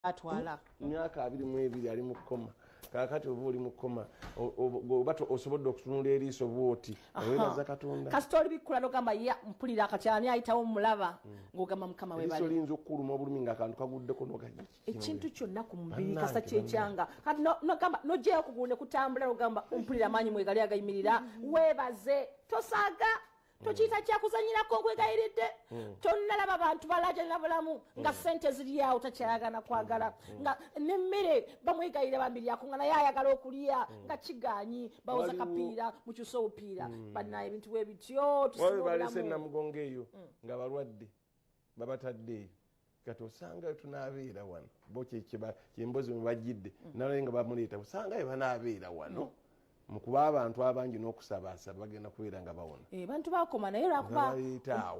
atwala myaka 22 ali mu koma kakati oba oli mu koma obato osobodde okutunula eriiso bwoti webaza Katonda kasita oli bikkula n'ogamba ya mpulira akakyani ayitawo mulaba ng'ogamba mukama we bali oyinza okukuluma obulumi ng'akantu kaguddeko n'oganya ekintu kyonna ku mubiri kasa kyekyanga kati n'ogamba n'ogyeyo okugulu ne kutambula n'ogamba mpulira amaanyi mwegali agayimirira weebaze tosaaga tokiyita kyakuzanyirako nkwegayiridde tonnalaba bantu balajanira bulamu nga sente ziri awo takyayagala kwagala nga nemmere bamwegayirira bambiryako nga naye ayagala okulya nga kiganyi bawoza kapiira mukyuse obupiira bannaye ebintu bwe bityo balese namugongo eyo nga balwadde babatadde kati osangayo tunaabeera wano bo kyembozi mwe bajjidde nalaye nga bamuleeta osangayo banaabeera wano mukuba abantu abangi n'okusabaasaba bagenda kubeera nga bawona bantu bakoma naye lwakuba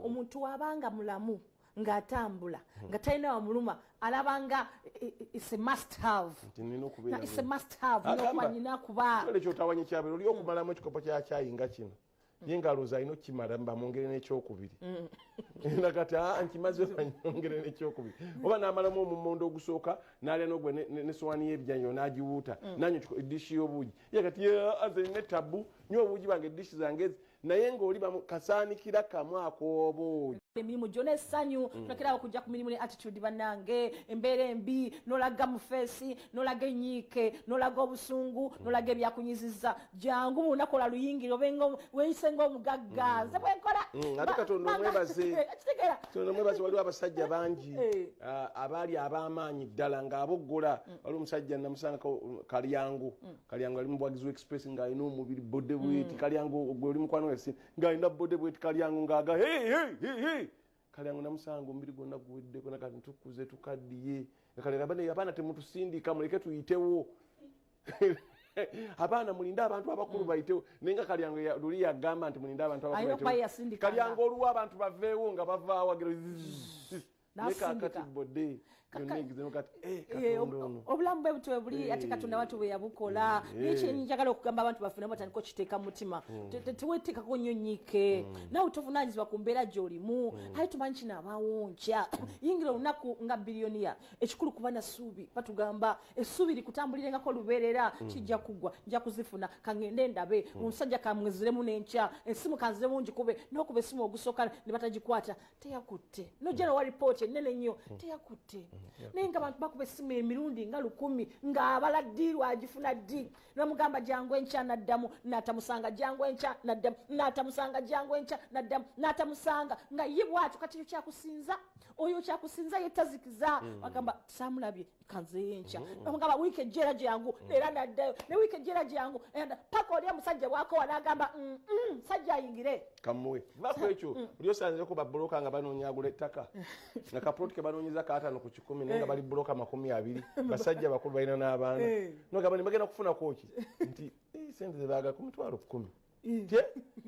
omuntu wabanga mulamu ng'atambula nga talina wamuluma alabanga it's a must have nokuba nyina kuba kyotawanye kyabeera oli okumalamu ekikopo kya cyayi nga kino ye ngaloza alina okimala bamwongere n'ekyokubiri nakati nkimaze banyongere n'ekyokubiri oba n'amalamu omummonde ogusooka n'alya n'ogwe n'essowaani y'ebijanyo n'agiwuuta nanyo eddishi y'obuugi ye kati aze nina ettabu nywa obuugi bange eddishi zange ezi naye ng'oli kasaanikira kamu ak'obuugi emirimu gyonna essanyu tolekerawo okujja ku mirimu ne attitude bannange embeera embi n'olaga mu feesi n'olaga enyiike n'olaga obusungu n'olaga ebyakunyizizza jangu mu lunaku olwa luyingiro weyise ng'omugagga nze bwenkola ate Katonda omwebaze waliwo abasajja bangi abaali ab'amaanyi ddala ng'aboggola waliwo omusajja namusanga kalyangu ali mu bwagizi express ng'alina omubiri bodde bweti kalyangu gwe oli mukwano wesi ng'alina bodde bweti kalyangu ng'aga kalyangu namusanga omubiri gwonna guweddeko nakati ntukuze tukaddiye kalera abaana temutusindika muleke tuyitewo abaana mulinde abantu abakulu bayitewo naye nga kalyangu luli yagamba nti mulinde abantu abakulu kalyangu oluwo abantu baveewo nga bavaawo nekakati bodde obulamu bwe butwe buli ate Katonda watu bwe yabukola nekyenjagala okugamba abantu baffe nabo batandika okiteeka mu mutima teweteekako nnyo nyiike nawe tovunaanyizibwa ku mbeera gy'olimu aye tumanyi kino abawonca yingira olunaku nga biliyoniya ekikulu kuba na ssuubi batugamba essuubi likutambulirengako olubeerera kijja kuggwa nja kuzifuna kangende ndabe omusajja kamweziremu n'enkya ensimu kanziremu ngikube n'okuba essimu ogusooka ne batagikwata teyakutte nojja nowa ripooti ennene nnyo teyakutte naye nga abantu bakuba essimu emirundi nga 100 ng'abala ddi lwagifuna ddi nomugamba jangu enkya naddamu n'atamusanga jangu enkya naddamu n'atamusanga jangu enkya naddamu n'atamusanga nga ye bwatyo kati kyakusinza oyo kyakusinza yetazikiza bagamba samulabye kanzeyo enkya nomugamba wiiki ejjeera gyangu era naddayo ne wiiki ejjeera gyangu paka oli omusajja bw'akowa n'agamba musajja ayingire kamuwe bako ekyo buli osanzeko babuloka nga banoonyagula ettaka nga kaploti ke banoonyeza kaatano ku 10 naye nga bali buloka 20 basajja bakulu balina n'abaana nogamba ne bagenda kufuna koki nti sente zebaga ku 10,000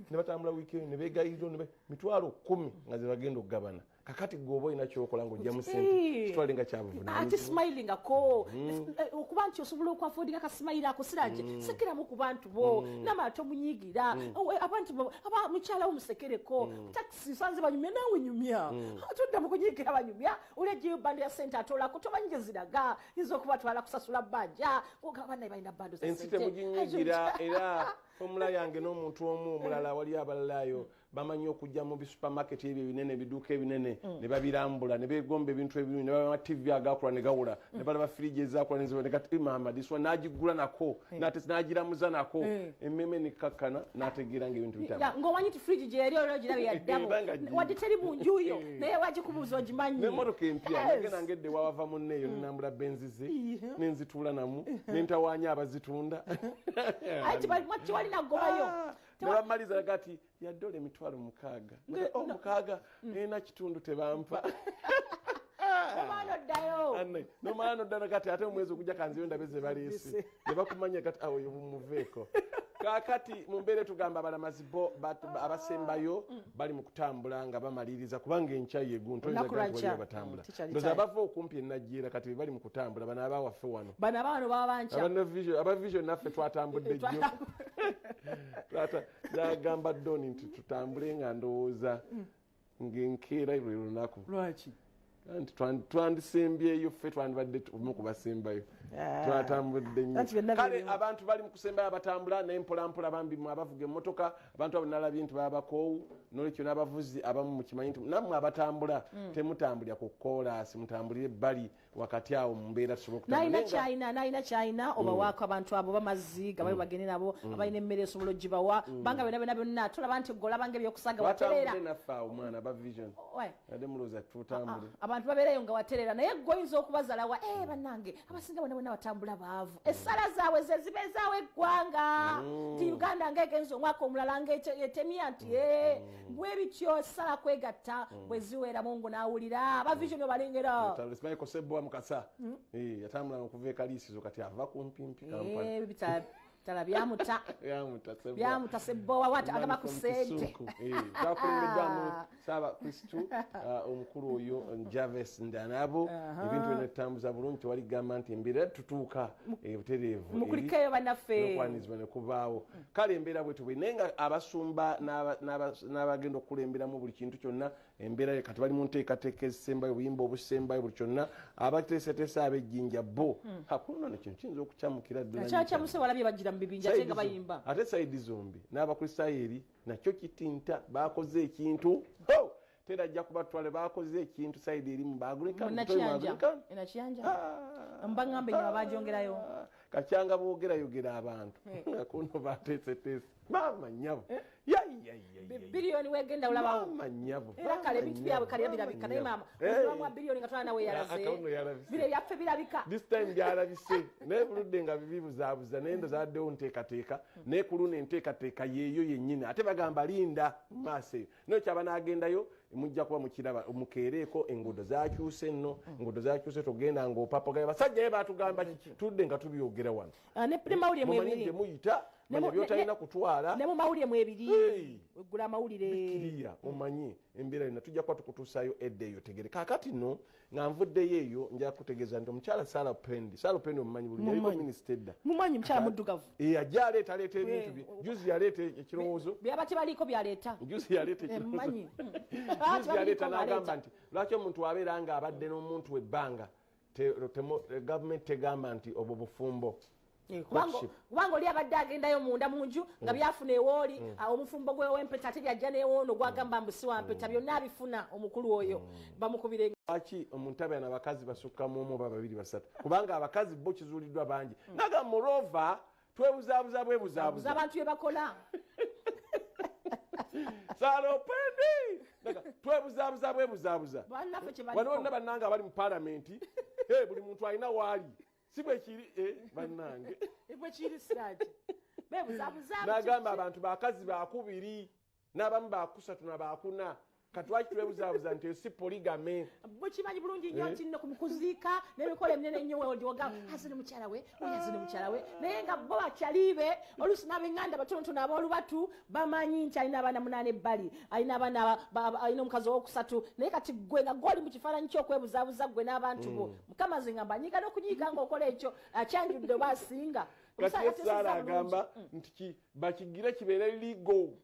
ne batambula wiikendi ne beegayirira mitwalo 10 nga ze bagenda okugabana kakati gwoba olina kyokola ng'ojja mu sente kitwale nga kyabuvunaanyizibwa ate smiling ako okuba nti osobola okwafoodinga akasimayiro ako sirage sekeramu ku bantu bo namala tomunyiigira abantu mukyala wo musekereko takisi sanze banyumya naawe nyumya toddamu kunyiigira banyumya olejjeyo bando ya sente atoolako tomanyi ziraga yinza okubatwala kusasula bbanja ogabanaye balina bando za ensi temuginyiigira era fomula yange n'omuntu omu omulala wali abalalayo bamanyi okujja mu bisupamaketi ebyo ebinene ebiduuka ebinene ne babirambula ne beegomba ebintu ebirungi ne baba TV agakula ne gawula ne balaba firiji ezakula ne kati Muhammad iswa n'agigula nako n'agiramuza nako emmeme ne kakkana n'ategeera ng'ebintu bitama ng'omanyi ti firiji gye yali olwo girabe yaddamu wadde teri mu nju yo naye wagikubuuza ogimanyi n'emmotoka empya nagenda ngedde wawava munneeyo nenambula benzize nenzituula namu nentawaanya abazitunda kiwalina gobayo nebamaliza gati yaddole emitwalo 6 nina kitundu tebampa nomala noddana kati ate omwezi ogujja kanziyo ndabe ze baleese ne bakumanya kati awo mumuveeko kakati mu mbeera tugamba abalamazi bo abasembayo bali mu kutambula nga bamaliriza kubanga enkya yeguntobatambula ndoza abava okumpi enajjiira kati bali mu kutambula bano abawaffe wano abavision naffe twatambudde jjo nagamba Doni nti tutambule nga ndowooza ng'enkeera lwe lunaku lwaki twandisembyeyo ffe twandibadde mu kubasembayo twatambudde nnyo kale abantu bali mu kusembayo abatambula naye mpolampola bambi mu abavuga emmotoka abantu abo nalabye nti babakoowu nolwekyo n'abavuzi abamu mukimanyi nti nammwe abatambula temutambulira ku koolaasi mutambulire ebbali wakati awo mu mbeera tusobola nalina kyalina obawaako abantu abo bamazzi gabayo bagende nabo abalina emmere esobola ogibawa banga byonna byonna tolaba nti golabanga ebyokusaga waterera naffe awo omwana aba vision ade mulooza tutambule abantu babeerayo nga waterera naye goyinza okubazalawa bannange abasinga bona bonna batambula baavu essala zaabwe ze zibe zaawe eggwanga nti uganda ngaegenza omwaka omulala ngaetemya nti bwe bityo essala kwegatta bwe ziweeramu ngo naawulira abavision obalengera mukasa yatambulanga okuva ekaliisizo kati ava kumpimpi tala byamuta sebowa wati agaba ku ssente twakulembeddwamu saaba kristu omukulu oyo javes ndanabo ebintu byonna tutambuza bulungi tewaligamba nti embeera tutuuka butereevu mukulikeyo bannaffe okwanizibwa ne kubaawo kale embeera bwe tubwe naye nga abasumba n'abagenda okulemberamu buli kintu kyonna embeera kati bali mu nteekateeka ezisembayo obuyimba obusembayo buli kyonna abateeseteese ab'ejjinja bo hakuno nekintu kiyinza okukyamukira ddalakyamuse walabye bagira mu bibinja ate nga bayimba ate sayidi zombi n'abakristayeri nakyo kitinta bakoze ekintu terajja kubatwale bakoze ekintu sayidi erimu bagulekanakyanja mbaŋŋambe nyama bagyongerayo kakyanga boogerayogera abantu nga kuno bateeseteese bamanyabo biliyoni wegenda olabawo manyabo era kale ebintu byabwe kale birabika naye maama omuwamu wa biliyoni nga twala nawe yalaze bire byaffe birabika this time byalabise naye buludde nga bibibuzaabuza naye ndozaddewo nteekateeka naye ku luno enteekateeka yeeyo yennyini ate bagamba linda mu maaso eyo naye kyaba n'agendayo mujja kuba mukiraba mukeereeko enguudo zakyuse nno enguudo zakyuse togenda ng'opapagayo basajja ye baatugamba tudde nga tubyogera wano ne mawulire mwebiri temuyita manya byotalina kutwala ne mu mawulire mwebiri weggula amawulire kiriya omanye embeera yonna tujja kuba tukutuusaayo edda eyo tegere kaakati nno nga nvuddeyo eyo nja kutegeeza nti omukyala Salopendi omumanyi bulungi yaliko minisita edda mumanyi mukyala muddugavu ajja aleeta ebintu bye juzi yaleeta ekirowoozo byaba tebaliiko byaleeta juzi yaleeta ekirowoozo juzi yaleeta n'agamba nti lwaki omuntu abeera nga abadde n'omuntu webbanga gavumenti tegamba nti obwo bufumbo kubanga oli abadde agendayo munda munju nga byafuna ewooli omufumbo gwe w'empeta ate byajja n'ewoono gwagamba mbusi wampeta byonna abifuna omukulu oyo bamukubire lwaki omuntu abeera n'abakazi basukka mu omu oba babiri basatu kubanga abakazi bo kizuuliddwa bangi naga morova twebuzaabuza bwebuzaabuza abantu bye bakola Salopendi twebuzaabuza bwebuzaabuza waliwo nna bannanga abali mu paalamenti buli muntu alina waali si bwe kiri bannange bwe kiri siraaji bebuzabuza n'agamba abantu bakazi bakubiri n'abamu bakusatu na bakuna katwaki twebuzaabuza nti si poligame bukimanyi bulungi nnyo nti nno kumukuziika n'ebikola eminene ennyo weodioga azine mukyala we oyazine mukyala we naye nga bo bakyalibe oluusi n'ab'eŋŋanda batonotono ab'olubatu bamanyi nti alina abaana 8 ebbali alina omukazi owokusatu naye kati gwe nga gwoli mu kifaananyi ky'okwebuzaabuza gwe n'abantu bo mukama ze nga mbanyiga n'okunyiiga ng'okola ekyo akyanjudde oba asinga kati esaala agamba nti bakigire kibeere ligo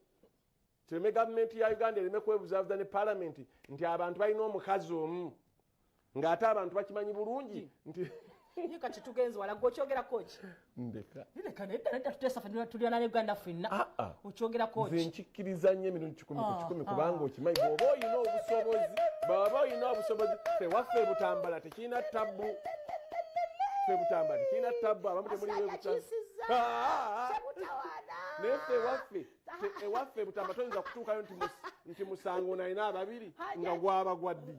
kireme gavumenti ya Uganda ereme kwebuzaabuza ne paalamenti nti abantu balina omukazi omu ng'ate abantu bakimanyi bulungi nti ye kati tugenze wala gwokyogerakoki ndeka nedda tuteesafe tulyana ne Uganda ffenna okyogerakoki nze nkikkiriza nnyo emirundi 10 kubanga okimanyi bw'oba oyina obusobozi fewaffe butambala tekirina tabbu tekirina tabbu abamu temuliwe ewaffe butamba toyinza kutuukayo nti musango nalina ababiri nga gwaba gwaddi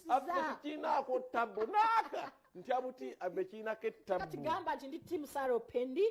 affe tekirinaako tabbu naaka nti abuti abekirinako ettabutigamba nti ndi timu Salopendi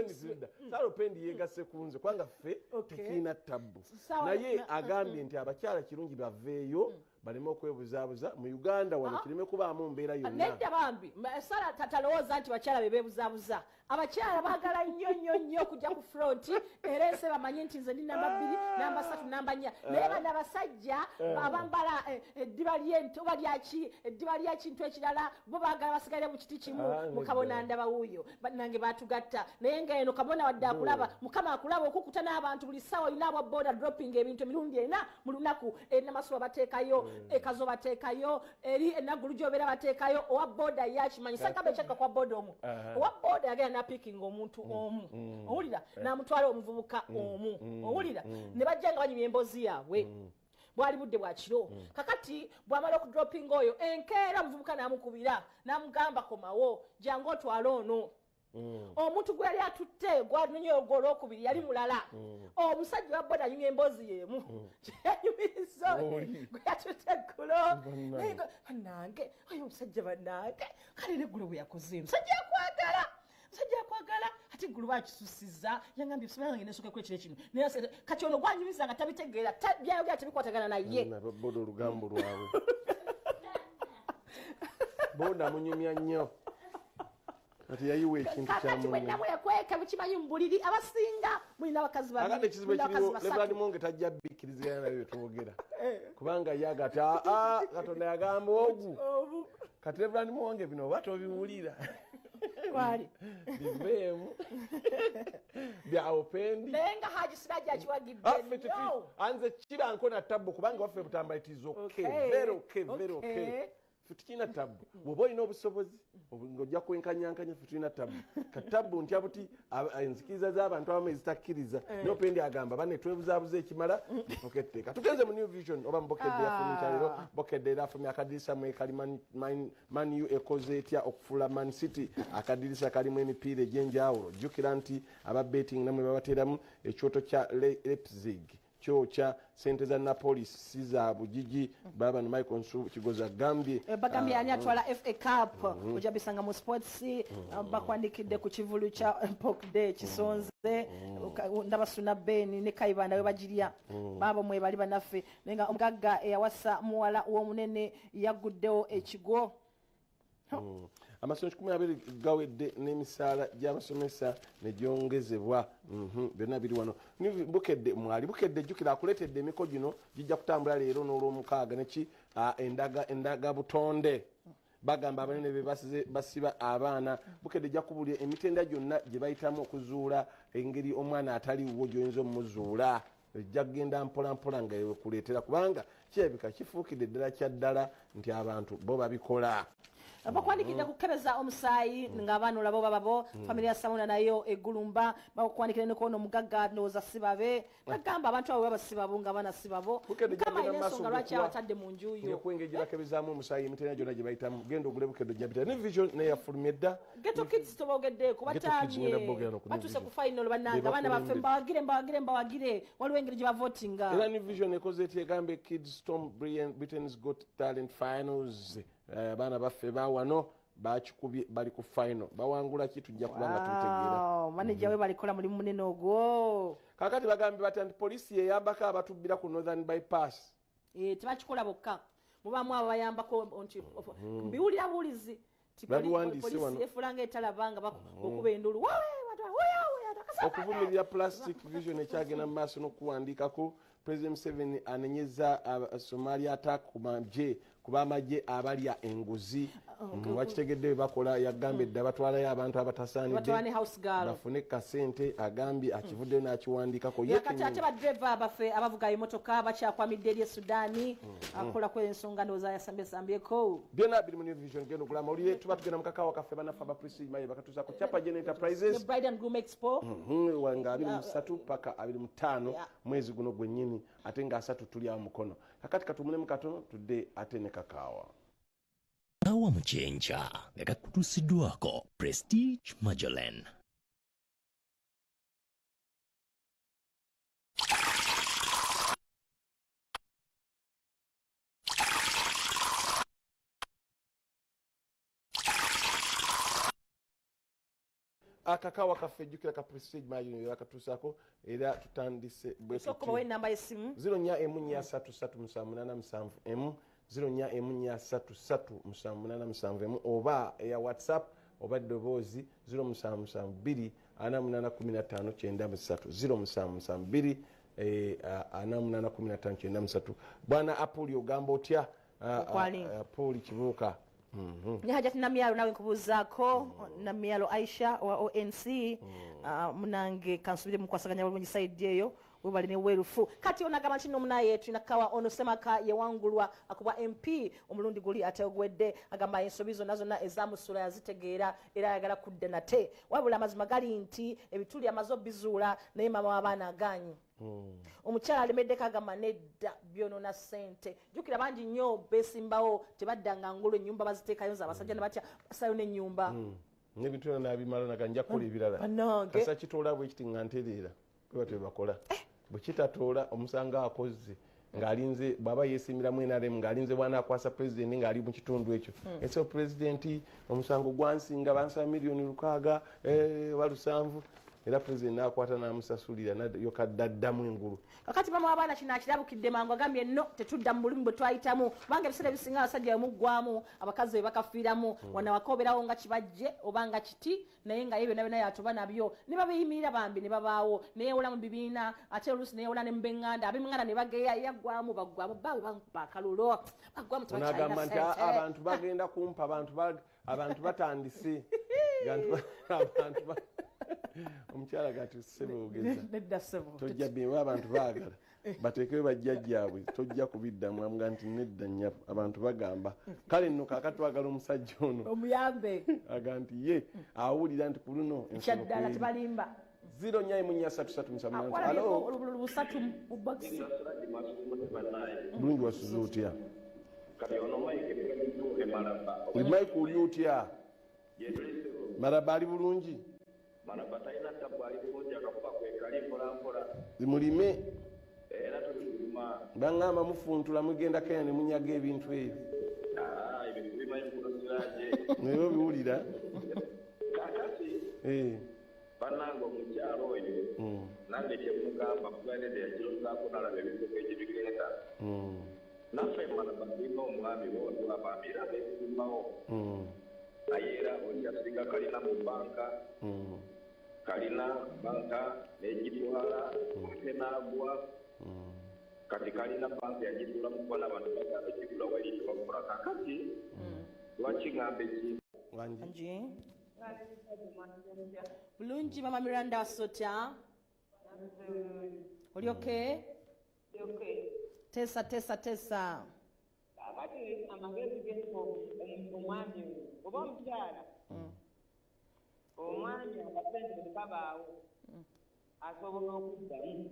zidda Salopendi yegasse ku nze kubanga ffe tekirina tabbu naye agambye nti abakyala kirungi baveeyo baleme okwebuzaabuza mu Uganda wano kireme kubaamu mbeera yonna nedda bambi Sala tatalowooza nti bakyala be beebuzaabuza abakyala baagala nnyo okujja ku front era ensi bamanye nti nze ndi namba 2 namba 3 namba 4 naye bano abasajja abambala eddiba ly'ente oba lyaki eddiba lyakintu ekirala bo baagala basigalire mu kiti kimu mukabona ndaba wuuyo bannange baatugatta naye nga eno kabona wadde akulaba mukama akulaba okukuta n'abantu buli ssaawa olina abwa border dropping ebintu emirundi 4 mu lunaku enamasuba bateekayo ekazo bateekayo eri enagulu gyobera bateekayo owa boda yakimanyi sakaba ekyaka kwa boda omu owa boda yagenda napiking omuntu omu owulira namutwala omuvubuka omu owulira ne bajja nga banyumya emboozi yaabwe bwali budde bwa kiro kakati bwamala okudropinga oyo enkeera omuvubuka namukubira namugamba komawo jangu otwale ono omuntu gwe yali atutte gwanonyo olwokubiri yali mulala omusajja wa boda anyumya emboozi yeemu kyeyumiriza gwe yatutte eggulo bannange oyo omusajja bannange kale neggulo bwe yakoze musajja yakwagala ate eggulu bakisusiza yangambye simange nesooka ekiro kino naye kati ono gwanyumiza nga tabitegeera byayogera tebikwatagana naye boda olugambo lwabwe boda munyumya nnyo ati yayiwa ekintu kyamwekweke bukimanyi mu buliri abasinga mulina abakazi babiri ekizibu ekiriwo Reverend Monge tajja bikkirizigana nabyo byetwogera kubanga ye agati Katonda yagamba ogu kati Reverend Monge bino oba tobiwulira wali bibeemu byawopendi naye nga Haji Siraji akiwagidde anze kiranko na tabbo kubanga waffe butambalitiza very okay tukina tabbu bwoba olina obusobozi ng'ojja kwenkanyankanya ffe tulina tabbu katabbu ntya buti enzikiriza z'abantu abamu ezitakkiriza nopendi agamba bane twebuzaabuza ekimala oketteeka tugenze mu New Vision oba mu Bukedde yafumita leero Bukedde era afumya akadirisa mwe kali Man U ekoze etya okufuula Man City akadirisa kalimu emipiira egy'enjawulo jjukira nti aba betting namwe babateeramu ekyoto kya Leipzig kyokya sente za Napoli si za bugigi baba ni Michael Nsu kigoza Gambie bagambye ani atwala FA Cup ojabisanga mu sports bakwandikidde ku kivulu kya Bukedde kisonze ndabasuna Beni ne Kaibanda we bagirya babo mwe bali banaffe nenga omugagga eyawasa muwala w'omunene yaguddewo ekigo amasomero 12 gawedde n'emisaala gy'abasomesa ne gyongezebwa byonna biri wano Bukedde mwali Bukedde jjukira akuleetedde emiko gino gijja kutambula leero n'olwomukaaga neki endaga butonde bagamba abanene be basiba abaana Bukedde ejja kubulya emitenda gyonna gye bayitamu okuzuula engeri omwana ataliwo gy'oyinza omumuzuula ejja kugenda mpolampola nga ekuleetera kubanga kirabika kifuukidde ddala kya ddala nti abantu bo babikola bakwandikidde kukebeza omusaayi ng'abaana olabo bababo familia Samuna nayo eggulumba bakwandikidde nekono omugagga ndowooza sibabe bagamba abantu abo babasibabo ng'abaana sibabo kama ensonga lwaki abatadde mu njuyo kwengejja bakebezaamu omusaayi emitenda gyonna gye bayitamu genda ogule Bukedde ojja New Vision neyafulumya edda Ghetto Kids tobogeddeeko bataamye batuse ku final bannanga abaana baffe mbawagire waliwo engeri gye bavotinga era New Vision ekoze eti egambye Kids Storm Britain's Got Talent Finals abaana baffe bawano bakikubye bali ku final bawangula ki tujja kubanga tutegeera manager we balikola mulimu munene ogwo kakati bagambe bati anti poliisi yeyambako abatubbira ku Northern Bypass tebakikola bokka mubamu abo bayambako nti mbiwulira buulizi poliisi efulanga etalabanga okuba endulu okuvumirira Plastic Vision ekyagenda mu maaso n'okuwandiikako President Museveni anenyeza Somalia attack ku bamagye abalya enguzi wakitegedde bakola yagambye dda batwalayo abantu abatasaanidde bafune kasente agambye akivuddeyo n'akiwandiikako yakati ate badreva abaffe abavuga emotoka bakyakwamidde eri Sudaani akola ku ensonga ndowooza yasambyeko byonna biri mu New Vision genda okula amawulire tuba tugenda mu kakaawa kaffe banafe abaprisi maye bakatuusa ku Chapa Gen Enterprises Bride and Groom Expo nga 23 paka 25 mwezi guno gwennyini ate nga 3 tuli awo mukono kakati katumulemu katono tudde ate ne kakaawa Kawa Mchenja nga kakutuusiddwako Prestige Magellan. akakawa kaffe jjukira ka Prestige Magellan yakatuusaako era tutandise bwe namba y'essimu 04133787 04133787 oba eya WhatsApp oba ddoboozi 0772 0815 bwana Apuli ogamba otya Apuli Kibuuka Nyahaja namyalo nawe nkubuzaako namyalo Aisha wa ONC munange kansubire mukwasaganya bulungi side eyo webale ne werufu kati onagamba kino munaye tunakawa ono Semaka yewangulwa akuba MP omulundi guli ategwedde agamba ensobi zonna ezamusula yazitegeera era ayagala kudda nate wabula amazima gali nti ebituli amazo bizuula naye mama w'abaana aganyi omukyala alemedde kagamba nedda byonona ssente jjukira bangi nnyo beesimbawo tebaddanga ngulu ennyumba baziteekayo nze abasajja ne batya basayo n'ennyumba n'ebintu byonna nabimala naga nja kukola ebirala kasa kitoola bwekiti nga ntereera kweba tebakola bwe kitatoola omusanga akoze ng'alinze bw'aba yeesiimiramu NRM ng'alinze bw'anaakwasa pulezidenti ng'ali mu kitundu ekyo ese pulezidenti omusango gwansinga bansaba miliyoni 600 oba 7 era pulezidenti n'akwata n'amusasulira yokaddamu engulu kakati mama w'abaana kino akirabukidde mangu agambye no tetudda mu bulumi bwe twayitamu kubanga ebiseera ebisinga abasajja bemuggwamu abakazi be bakafiiramu wanawaka obeerawo nga kibajje oba nga kiti naye nga ye byonna byonna yatuba nabyo ne babeyimirira bambi ne babaawo neyewola mu bibiina ate oluusi neyewola ne mu b'eŋŋanda ab'eŋŋanda ne bageya yaggwamu baggwamu baawe bampa akalulu baggwamu tebakyalina sente abantu bagenda kumpa abantu batandise omukyala gati sebogeza tojja bimba abantu baagala bateekeyo bajjajjaabwe tojja kubiddamu amuga nti nedda nnyabo abantu bagamba kale nno kaakati twagala omusajja ono omuyambe aga nti ye awulira nti ku luno kyaddala tebalimba 0 bulungi wasuze otya oli mike oli otya maraba ali bulungi mulime baŋŋamba mufuntula mugenda kenya ne munyaga ebintu ebyo naye obiwulira banange omukyalo oyo nange kyemugamba kuganede yakirozaako nalaba ebituko ekibigenda naffe malaba tulina omwami bondo abaamira beesimbawo naye era olyasinga kalina mu banka kalina banka negitwala ate naagwa kati kalina banka yagitula mu kuba n'abantu bagamba ekigula wali tebakola kakati lwaki ŋŋamba ekintu bulungi mama Miranda wasotya oli okay tesa akati amagezi g'enko omwami oba omukyala omwami akasente tekabaawo asobola okuddamu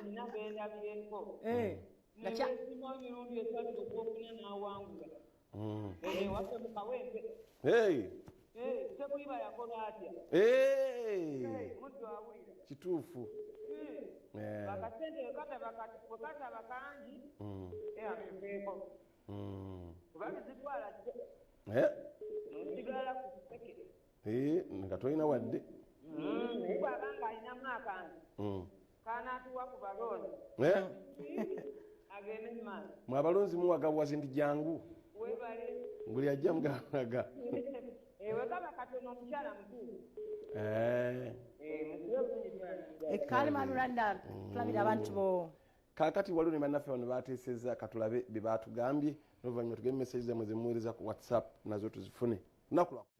nina gendabyeko neweesima emirundi esatu okwokuna n'awangula waffe mu kawempe tekuli bayakola atya muddo awulira kituufu bakasente wekataba kangi akeeko kuba bizitwala nsigala ku kiseke nga tolina wadde naye bwabanga alinamu akangi kanaatuwa ku balonzi agende mumaaso mwe abalonzi muwagawazi ndi jangu webale buli ajja muganaga wekaba katono omukyala mutuufu ekale Miranda tulabira abantu bo kaakati waliwo ne bannaffe bano bateeseza katulabe bye baatugambye n'oluvannyuma tugebe message zammwe ze muweereza ku WhatsApp nazo tuzifune lunaku lwakuta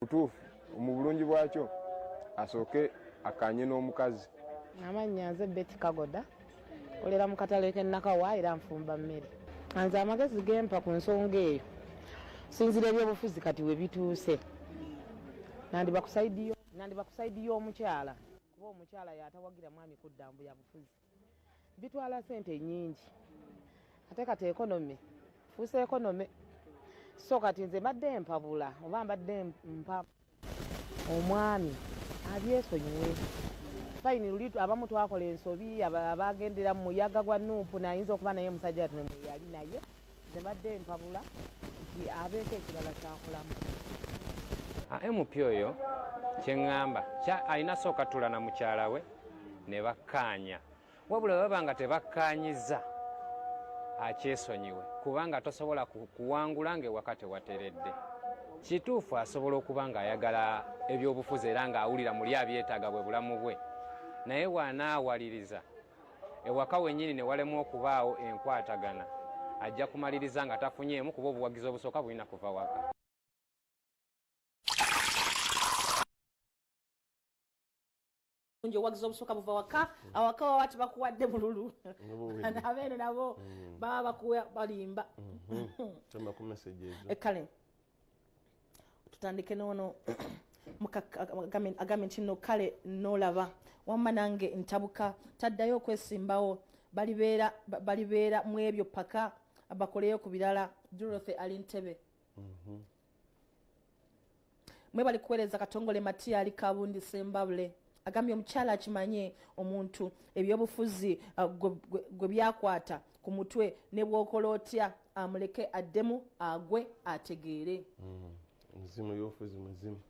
butuufu mu bulungi bwakyo asooke akanye n'omukazi amannya nze Betty Kagoda kolera mu katale k'Ennakawa era nfumba mmere nze amagezi gempa ku nsonga eyo sinzira ebyobufuzi kati we bituuse nandibakusaidiyo omukyala kuba omukyala yatawagira mwami kudda mbu ya bufuzi bitwala sente nyingi ate kati ekonome fuuse ekonome so kati nze mbadde mpabula oba mbadde mpa omwami abyesonyiwe fayini luli abamu twakola ensobi abagendera mu muyaga gwa Nuupu nayinza okuba naye musajja yatuno yali naye nze mbadde mpabula nti abeeko ekirala kyakolamu MP oyo kyeŋŋamba alina sooka tula na mukyala we ne bakkaanya wabula baba nga tebakkaanyiza akyesonyiwe kubanga tosobola kuwangula ng'ewaka tewateredde kituufu asobola okuba ng'ayagala ebyobufuzi era ng'awulira muli abyetaaga bwe bulamu bwe naye bw'anaawaliriza ewaka wennyini ne walemu okubaawo enkwatagana ajja kumaliriza nga tafunyeemu kuba obuwagizi obusooka bulina kuva waka. nje wagiza obusooka buva waka awaka wawati bakuwadde bululu nabeeno nabo baba bakuwa balimba tamba ku message ezo kale tutandike noono agambe nti nno kale noolaba wamma nange ntabuka taddayo okwesimbawo balibeera mu ebyo paka bakoleyo ku birala. Dorothy ali Ntebe. Mwe bali kuweereza Katongole Matiyali Kabundi Sembabule agambye omukyala akimanye omuntu ebyobufuzi gwe byakwata ku mutwe ne bw'okola otya amuleke addemu agwe ategeere. muzimu y'obufuzi muzimu.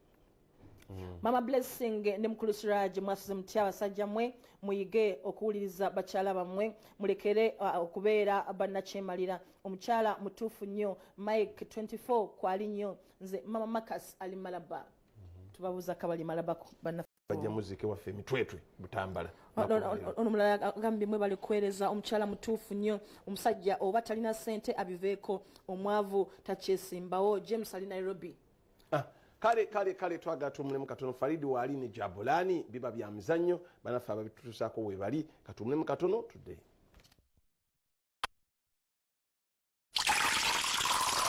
Mama Blessing ne mukulu Siraj mwasize mutya abasajja mwe muyige okuwuliriza bakyala bammwe mulekere okubeera bannakyemalira. Omukyala mutuufu nnyo. Mike 24 kwali nnyo. Nze Mama Makas ali Malaba. Tubabuuza kabali Malaba bajja muzike waffe emitwetwe butambala. Ono mulala agambye mwe bali kuweereza omukyala mutuufu nnyo. Omusajja oba talina ssente abiveeko, omwavu takyesimbawo. James ali Nairobi. kale twagala tumulemu katono. Faridi waali ne Jabulani biba bya mizannyo banaffe ababitutusaako weebali katumulemu katono tudde.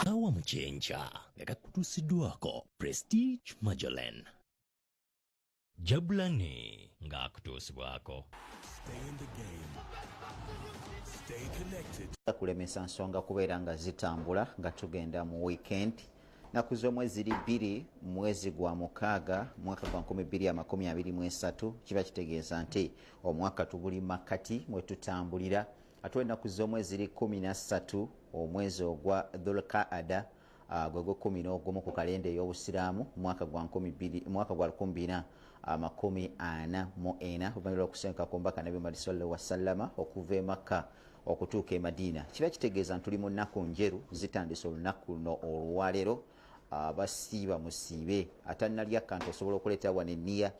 Awa Muchencha nga kakutuusiddwako Prestige Magellan. Jabulani ng'akutuusibwako. Kulemesa nsonga kubeera nga zitambula nga tugenda mu weekend. Naku z'omwezi 2 mwezi gwa mukaaga mwaka gwa 2023 kiba kitegeeza nti omwaka tuguli makati mwe tutambulira. Ate ennaku z'omwezi 13 omwezi ogwa Dhulqaada gwe 11 ku kalenda ey'Obusiraamu mwaka gwa 2044 obumalira okusenka ku mbaka Nabi Muhammad sallallahu alaihi wasallam okuva e Makka okutuuka e Madina. Kiba kitegeeza nti tuli mu nnaku njeru zitandise olunaku luno olwaleero. Basiiba musiibe atannalya akantu osobola okuleeta wano enniya.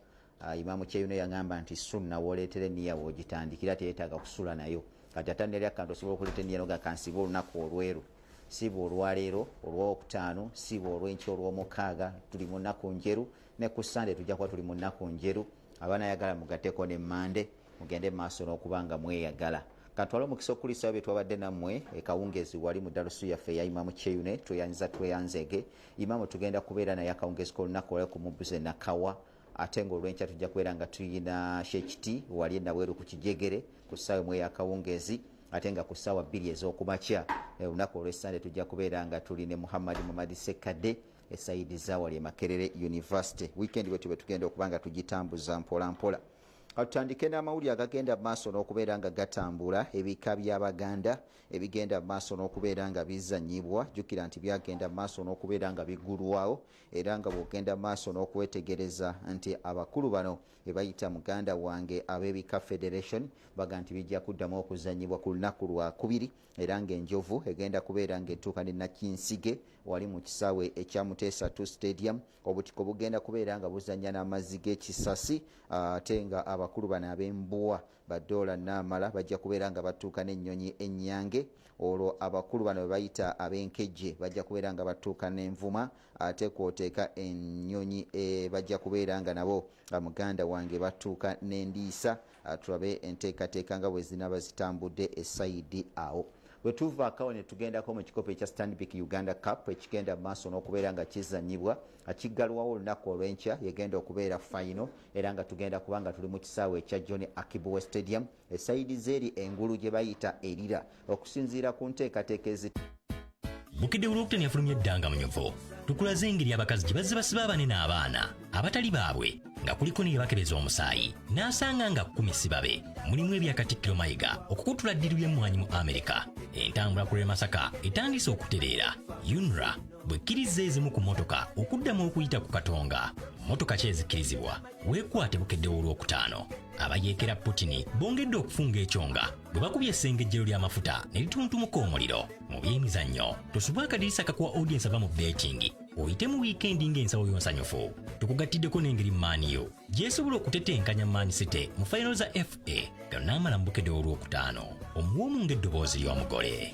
Imaamu Kyeyune yagamba nti sunna wooleetera enniya woogitandikira teyeetaaga kusula nayo. Kati atannalya akantu osobola okuleeta enniya noga kansiba olunaku olweru. Siiba olwaleero, olwokutaano, siiba olw'enkya olw'omukaaga. Tuli mu nnaku njeru ne ku Sande tujja kuba tuli mu nnaku njeru. Abanayagala mugatteko ne Mande mugende maaso n'okuba nga mweyagala. Katwala omukisa okuliisa bye twabadde nammwe ekawungezi wali mu dalusu yaffe ya Imaamu Kyeyune tweyanzege. Imaamu tugenda kubeera naye akawungezi k'olunaku olwo ku Mubuze Nakawa. Ate ng'olw'enkya tujja kubeera nga tulina Shekiti wali enabweru ku Kijegere ku ssaawa emu ey'akawungezi. Ate nga ku ssaawa 2 ez'okumakya olunaku olw'Essande tujja kubeera nga tuli ne Muhammad Sekadde esaidiza wali e Makerere University. Weekend bwe tugenda okuba nga tugitambuza mpola mpola. Atutandike n'amawulire agagenda mu maaso n'okubeera nga gatambula. Ebika by'Abaganda ebigenda mu maaso n'okubeera nga bizannyibwa. Jjukira nti byagenda mu maaso n'okubeera nga biggulwawo era nga bw'ogenda mu maaso n'okwetegereza nti abakulu bano ebayita muganda wange ab'ebika Federation baga nti bijja kuddamu okuzannyibwa ku lunaku lwakubiri era ng'enjovu egenda kubeera ng'etuuka ne Nakinsige wali mu kisaawe ekya Muteesa 2 Stadium. Obutiko bugenda kubeera nga buzannya n'amazzi g'ekisasi ate nga abakulu bano ab'embuwa Badoola Naamala bajja kubeera nga batuuka n'ennyonyi Ennyange. Olwo abakulu bano bayita ab'enkejje bajja kubeera nga batuuka n'envuma ate kwoteeka ennyonyi bajja kubeera nga nabo muganda wange batuuka n'endiisa. Tulabe enteekateeka nga bwe zinaaba zitambudde esayidi awo. Bwe tuvaako ne tugendako mu kikopo ekya Stanbic Uganda Cup ekigenda mu maaso n'okubeera nga kizannyibwa. Akiggalwawo olunaku olw'enkya yegenda okubeera final era nga tugenda kuba nga tuli mu kisaawe ekya John Akibuwe Stadium esayidi zeeri engulu gye bayita erira okusinziira ku nteekateeka Bukedde olwokutani afulumya eddanga munyovu. Tukulaze engeri abakazi gye bazze basiba abanene abaana abatali baabwe nga kuliko ne bakebeza omusaayi n'asanga nga 10 sibabe. Mulimu ebya Katikkiro Mayiga okukutula ddiru y'emmwanyi mu Amerika. Entambula ku Masaka etandise okutereera. UNRA bwekkiriza ezimu ku mmotoka okuddamu okuyita ku Katonga. Mmotoka ki ezikkirizibwa weekwate Bukedde olwokutaano. Abayeekera Putini bongedde okufunga ekyonga bwe bakubye essengejjero ly'amafuta ne lituntumuka omuliro. Mu byemizannyo tosubwa akadirisa kakuwa audience ava mu betting oyite mu weekend ng'ensawo y'onsanyufu. Tukugattiddeko n'engeri Maniyo gyesobola okutetenkanya Man City mu final za FA nga n'amala mu Bukedde olwokutaano. Omuwoomu ng'eddoboozi ly'omugole.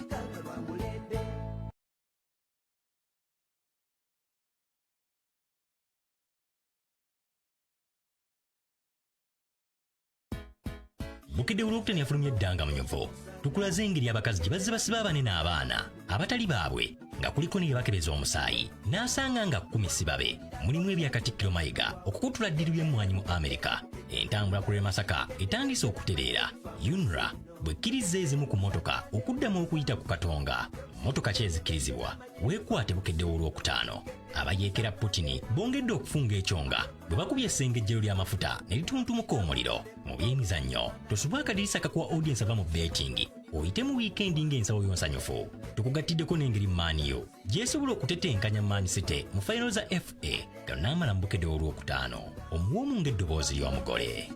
Bukedde olwokutani yafulumya eddanga mu nyovu tukulaze engeri abakazi gye bazze basiba abanene abaana abatali baabwe nga kuliko ne bakebeza omusaayi n'asanga nga 10 si babe mulimu ebya Katikkiro Mayiga okukutula ddiru ly'emmwanyi mu Amerika. Entambula ku Masaka etandise okutereera. UNRA bwekkiriza ezimu ku mmotoka okuddamu okuyita ku Katonga. Mmotoka ki ezikkirizibwa? Weekwate Bukedde olwokutaano. Abayeekera Putin bongedde okufunga ekyonga bwe bakubye essengejjero ly'amafuta ne lituntumuka omuliro. Mu byemizannyo tosubwa akadirisa kakuwa audience ava mu betting oyite mu wiikendi ng'ensawo y'onsanyufu. Tukugattiddeko n'engeri maaniyo gyesobola okutetenkanya Man City mu final za FA nga n'amala mu Bukedde olwokutaano. Omuwoomu ng'eddoboozi ly'omugole.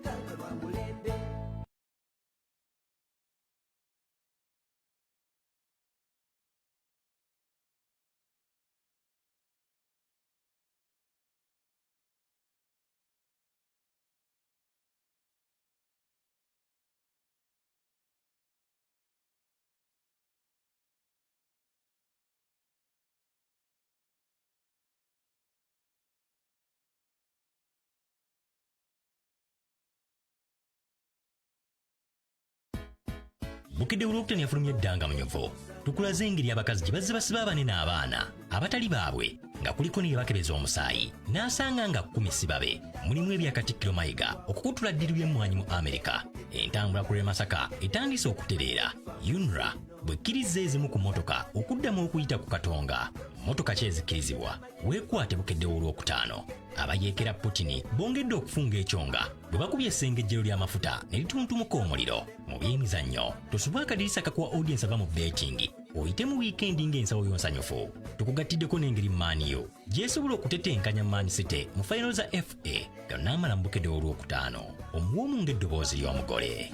Bukedde olwokutani yafulumya eddanga mu nyovu tukulaze engeri abakazi gye bazze basiba abanene abaana abatali baabwe nga kuliko ne bakebeza omusaayi n'asanga nga 10 si babe mulimu ebya Katikkiro Mayiga okukutula ddiru ly'emmwanyi mu Amerika. Entambula ku Masaka etandise okutereera. UNRA bwekkiriza ezimu ku mmotoka okuddamu okuyita ku Katonga. Mmotoka ki ezikkirizibwa? Weekwate Bukedde olwokutaano. Abayeekera Putin bongedde okufunga ekyonga bwe bakubye essengejjero ly'amafuta ne lituntumuka omuliro. Mu byemizannyo tosubwa akadirisa kakuwa audience ava mu betting oyite mu wiikendi ng'ensawo y'onsanyufu. Tukugattiddeko n'engeri maaniyo gyesobola okutetenkanya Man City mu final za FA nga n'amala mu Bukedde olwokutaano. Omuwoomu ng'eddoboozi ly'omugole.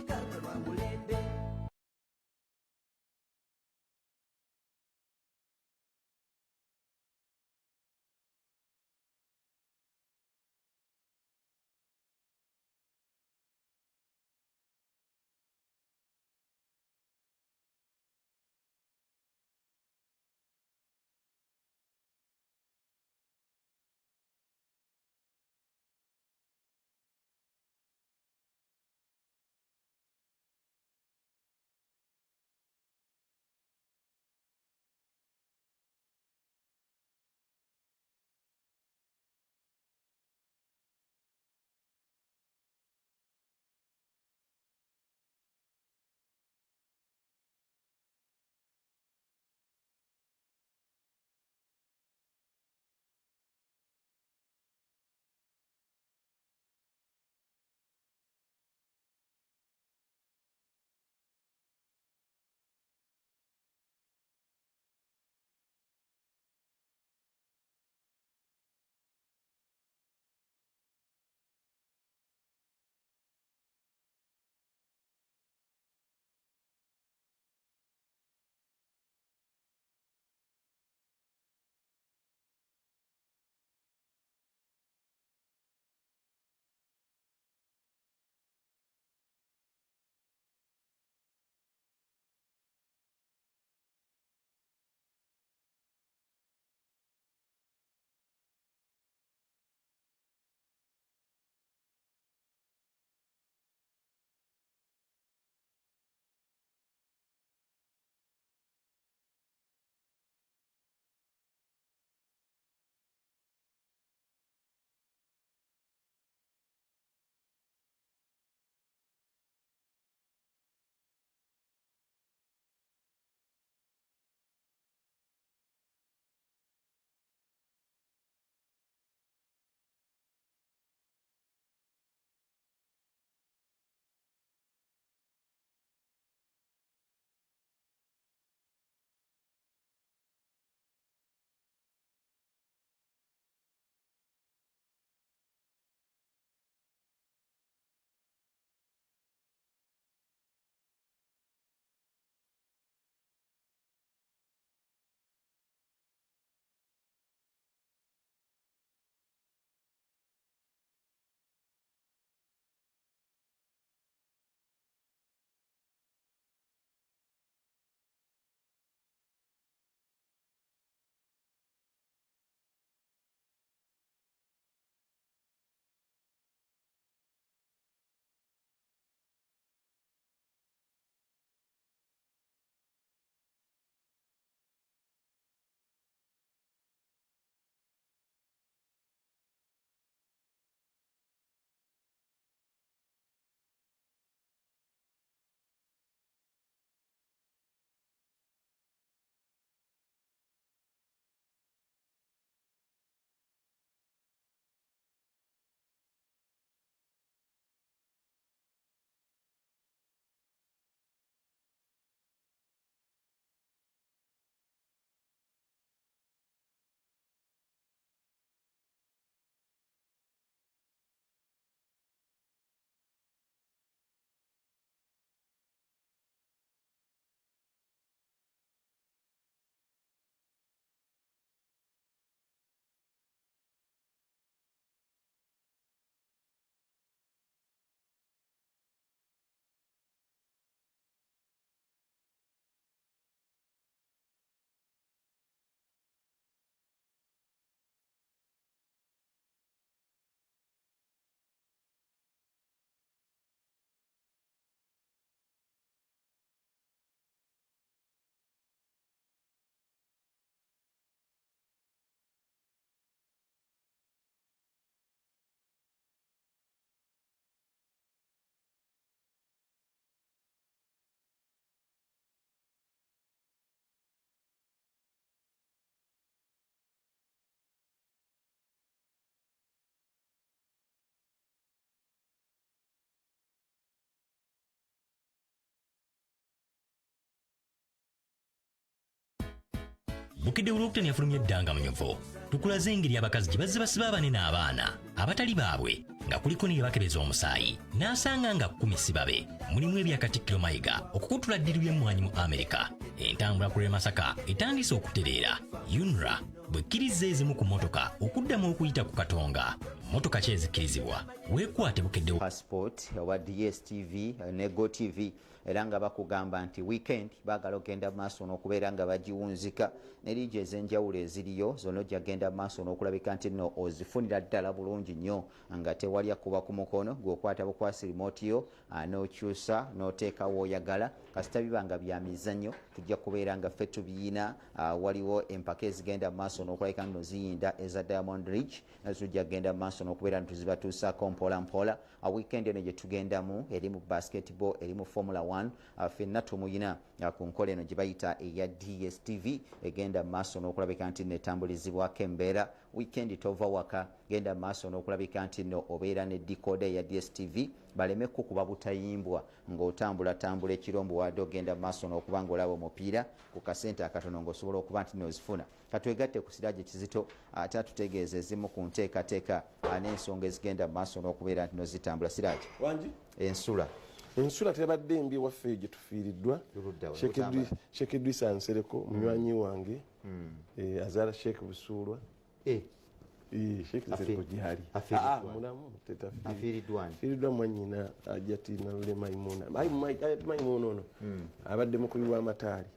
Bukedde Olwokutaano yafulumya eddanga mu nyovo. Tukulaze engeri abakazi gye bazze basiba abanene abaana abatali baabwe nga kuliko ne bakebeza omusaayi n'asanga nga 10 si babe. Mulimu ebya Katikkiro Mayiga okukutula ddiru ly'emmwanyi mu Amerika. Entambula ku Masaka etandise okutereera. UNRA bwekkiriza ezimu ku mmotoka okuddamu okuyita ku katonga. Mmotoka ki ezikkirizibwa? Weekwate Bukedde passport owa DSTV ne GoTV era nga bakugamba nti weekend baagala okgenda maaso n'okubeera nga bagiwunzika ne liigi ez'enjawulo eziriyo zonna ojja genda maaso n'okulabika nti nno ozifunira ddala bulungi nnyo nga tewali akuba ku mukono gw'okwata bukwasi remote yo n'okyusa n'oteeka w'oyagala kasita biba nga bya mizannyo tujja kubeera nga ffe tubiina waliwo empaka ezigenda maaso n'okulabika nno ziyinda eza Diamond Ridge nazo tujja kgenda maaso n'okubeera ntuzibatuusaako mpola mpola weekend eno gye tugendamu eri mu basketball eri mu Formula 1 ffenna tumuyina ku nkola eno gye bayita eya DSTV egenda maaso n'okulabika nti netambulizibwako embeera weekend tova waka genda maaso n'okulabika nti no obeera ne decoder eya DSTV baleme kukuba butayimbwa ng'otambula ekirombo wadde ogenda maaso n'okuba ng'olaba omupiira ku kasente akatono ng'osobola okuba nti nozifuna katwegatte ku Siraje Kizito ate atutegeeza ezimu ku nteekateeka n'ensonga ezigenda maaso n'okubeera nti nozitambula. Siraje wangi ensula tebadde mbi waffe gye tufiiriddwa Sheikh Idrisa Nsereko munywanyi wange azaala Sheikh Busuulwa Sheikh Nsereko gyali mulamu afiiriddwa mwannyina Ajatina Lule Maimuna ono abadde mukubi w'amataali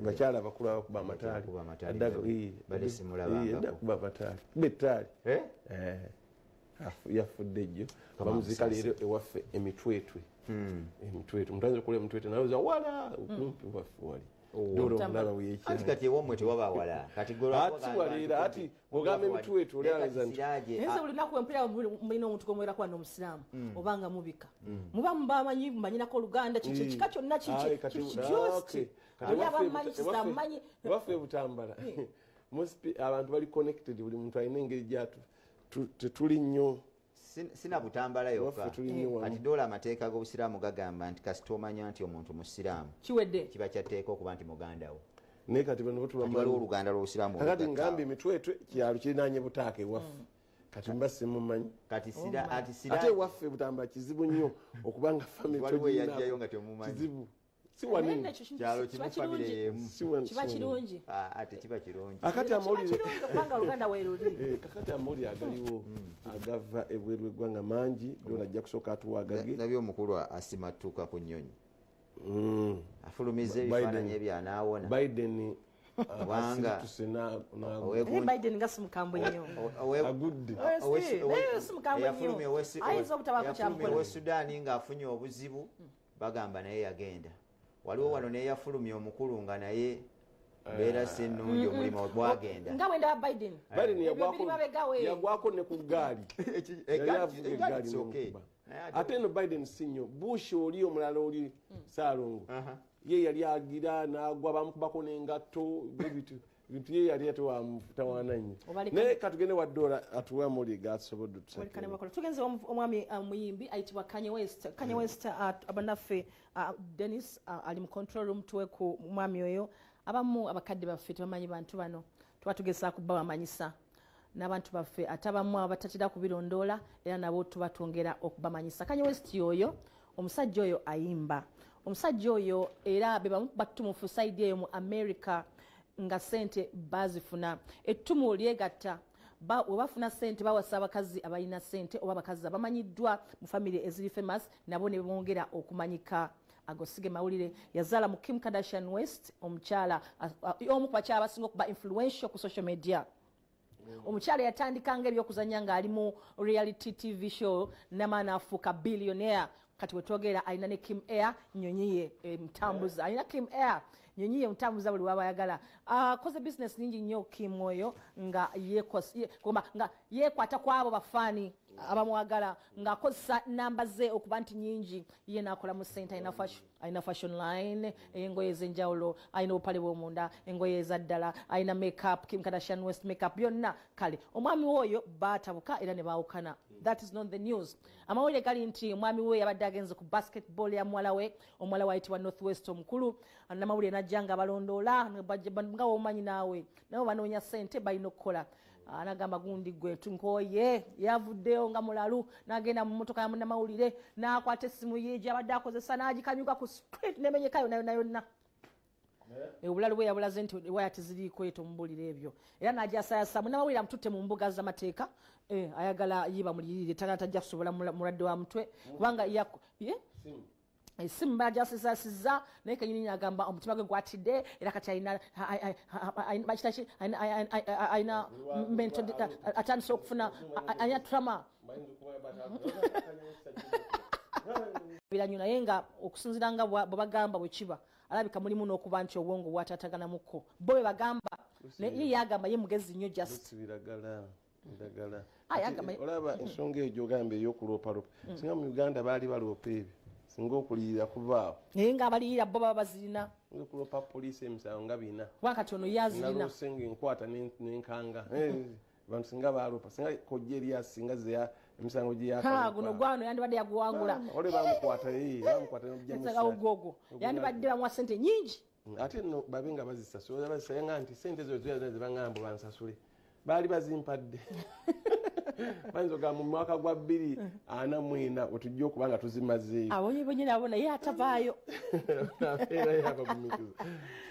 bakyala abakulu abakuba amataali kuba amataali bettaali yafudde ejjo bamuzika leero ewaffe emitwetwe mutanze okula emitwetwe nayoza wala okumpi waffe wali kati ewomwe tewaba wala atiwalira ati ogamba emitwetwe olyaza nti naye buli lunaku empira mulina omuntu gomwera kuba n'omusiraamu obanga mubika muba mubamanyi mumanyinako oluganda kika kyonna kikyosi oli abamumanyi kisamumanyi waffe butambala abantu bali connected buli muntu alina engeri gyatu tetuli nnyo sina butambala yokka kati doola amateeka g'obusiraamu gagamba nti kasita omanya nti omuntu musiraamu kiwedde kiba kyatteeka okuba nti mugandawo naye kati bano waliwo oluganda lw'obusiraamu kati ngambye emitwetwe kyalo kirinaanye butaaka ewaffe kati mba simumanyi ate ewaffe butambala kizibu nnyo okubanga famire nga temumanyi kizibu si wanene kyalo kimu famire yemu kiba kirungi ate kiba kirungi akati amawulire kubanga oluganda weeruli kakati amawulire agaliwo agava ebweru eggwanga mangi doola ajja kusooka atuwagage nabyo omukulu asimattuka ku nnyonyi afulumiza ebifaananyi ebyanaawona Biden wanga Biden nga simukambwe nnyo agudde simukambwe nnyo ayinza obutabaako kyamukolo we Sudaani ng'afunye obuzibu bagamba naye yagenda waliwo wano naye yafulumya omukulu nga naye mbeera si nnungi omulimu gwagenda nga bwenda wa Biden yagwako ne ku ggaali ate no Biden si nnyo Bush oli omulala oli Saalongo ye yali agira n'agwa bamukubako n'engatto bintu ye yali tawaana nnyo naye katugende wa ddoola atuwe amuli gasobodde tugenze omwami muyimbi ayitibwa Kanye West abanaffe Dennis ali mu control room tuwe ku mwami oyo abamu abakadde baffe tebamanyi bantu bano tuba tugesa kubba bamanyisa n'abantu baffe ate abamu abatatera kubirondoola era nabo tuba twongera okubamanyisa. Kanye West oyo omusajja oyo ayimba omusajja oyo era be bamu batumufu side eyo mu America nga sente bazifuna ettumu lyegatta webafuna sente bawasa abakazi abalina sente oba abakazi abamanyiddwa mu family eziri famous nabo ne bongera okumanyika. Agosige mawulire yazaala mu Kim Kardashian West omukyala omu ku bakyala abasinga okuba influential ku social media. Omukyala yatandikanga ebyokuzanya ng'ali mu reality TV show n'amaana afuuka billionaire kati wetwogera alina ne Kim Air nyonyiye mutambuza alina Kim Air nyonyiye mutambuza buli waba yagala akoze business nyingi nnyo Kim oyo nga yekwata kwabo bafaani abamwagala ng'akozesa namba ze okuba nti nyingi ye n'akola mu sente alina fashion line engoye ez'enjawulo alina obupale bw'omunda engoye ezaddala alina makeup Kim Kardashian West makeup byonna kale omwami oyo baatabuka era ne baawukana that is not the news amawulire gali nti omwami we yabadde agenze ku basketball ya muwala we omuwala we ayitibwa Northwest omukulu namawulire najja nga balondoola nga womanyi naawe nabo banoonya sente balina okukola anagamba gundi gwe tunkoye yavuddeyo nga mulalu n'agenda mu mmotoka ya munnamawulire n'akwata essimu ye gy'abadde akozesa n'agikanyuka ku street nemenyeka yonna yonna obulalu bwe yabulaze nti waya teziriiko etomubulira ebyo era n'agyasayasa munnamawulire amututte mu mbuga z'amateeka ayagala yiba mulirire tajja kusobola mulwadde wa mutwe kubanga esimu bagyasizasiza naye kenyini agamba omutima gwe gwatidde era kati alina atandise okufuna alina trama biranyo naye nga okusinzira nga bwe bagamba bwe kiba alabika mulimu n'okuba nti obwongo bwataataganamukko bo bwe bagamba naye yagamba ye mugezi nnyo just olaba ensonga eyo gyogamba ey'okuloopalopa singa mu Uganda baali baloopa ebyo singa okuliyira kuvaawo naye nga abaliyira bo baba bazirina okulopa poliisi emisango nga bina kuba kati ono yazirina nalosenga enkwata n'enkanga bantu singa baloopa singa kojja Erias singa zeya emisango guno gwano yandibadde yaguwangula ole bamukwata bamukwataogogo yandibadde bamuwa sente nyingi ate nno babe nga bazisasula bazisanga nti sente zo zebaŋŋamba bansasule baali bazimpadde bayinza ogamba mu mwaka gwa 2044 wetujja okuba nga tuzimazeeyo abonye nabo naye atavaayo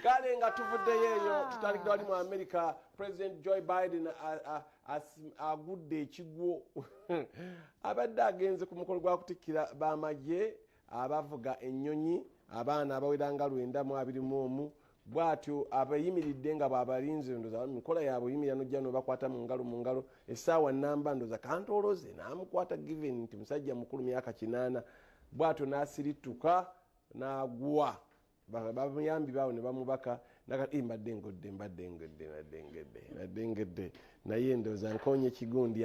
kale nga tuvuddeyo eyo tutandikira wali mu America President Joe Biden agudde ekigwo abadde agenze ku mukolo gwa kutikkira b'amagye abavuga ennyonyi abaana abawera nga 921 bwatyo abayimiridde nga bwabalinze ndoza mikola yaabwe yimirira nojja nobakwata mu ngalo essaawa namba ndoza kantoloze n'amukwata given nti musajja mukulu myaka 8 bwatyo n'asirituka n'agwa bamuyambi baawo ne bamubaka mbadde ngedde naye ndoza nkonye ekigundi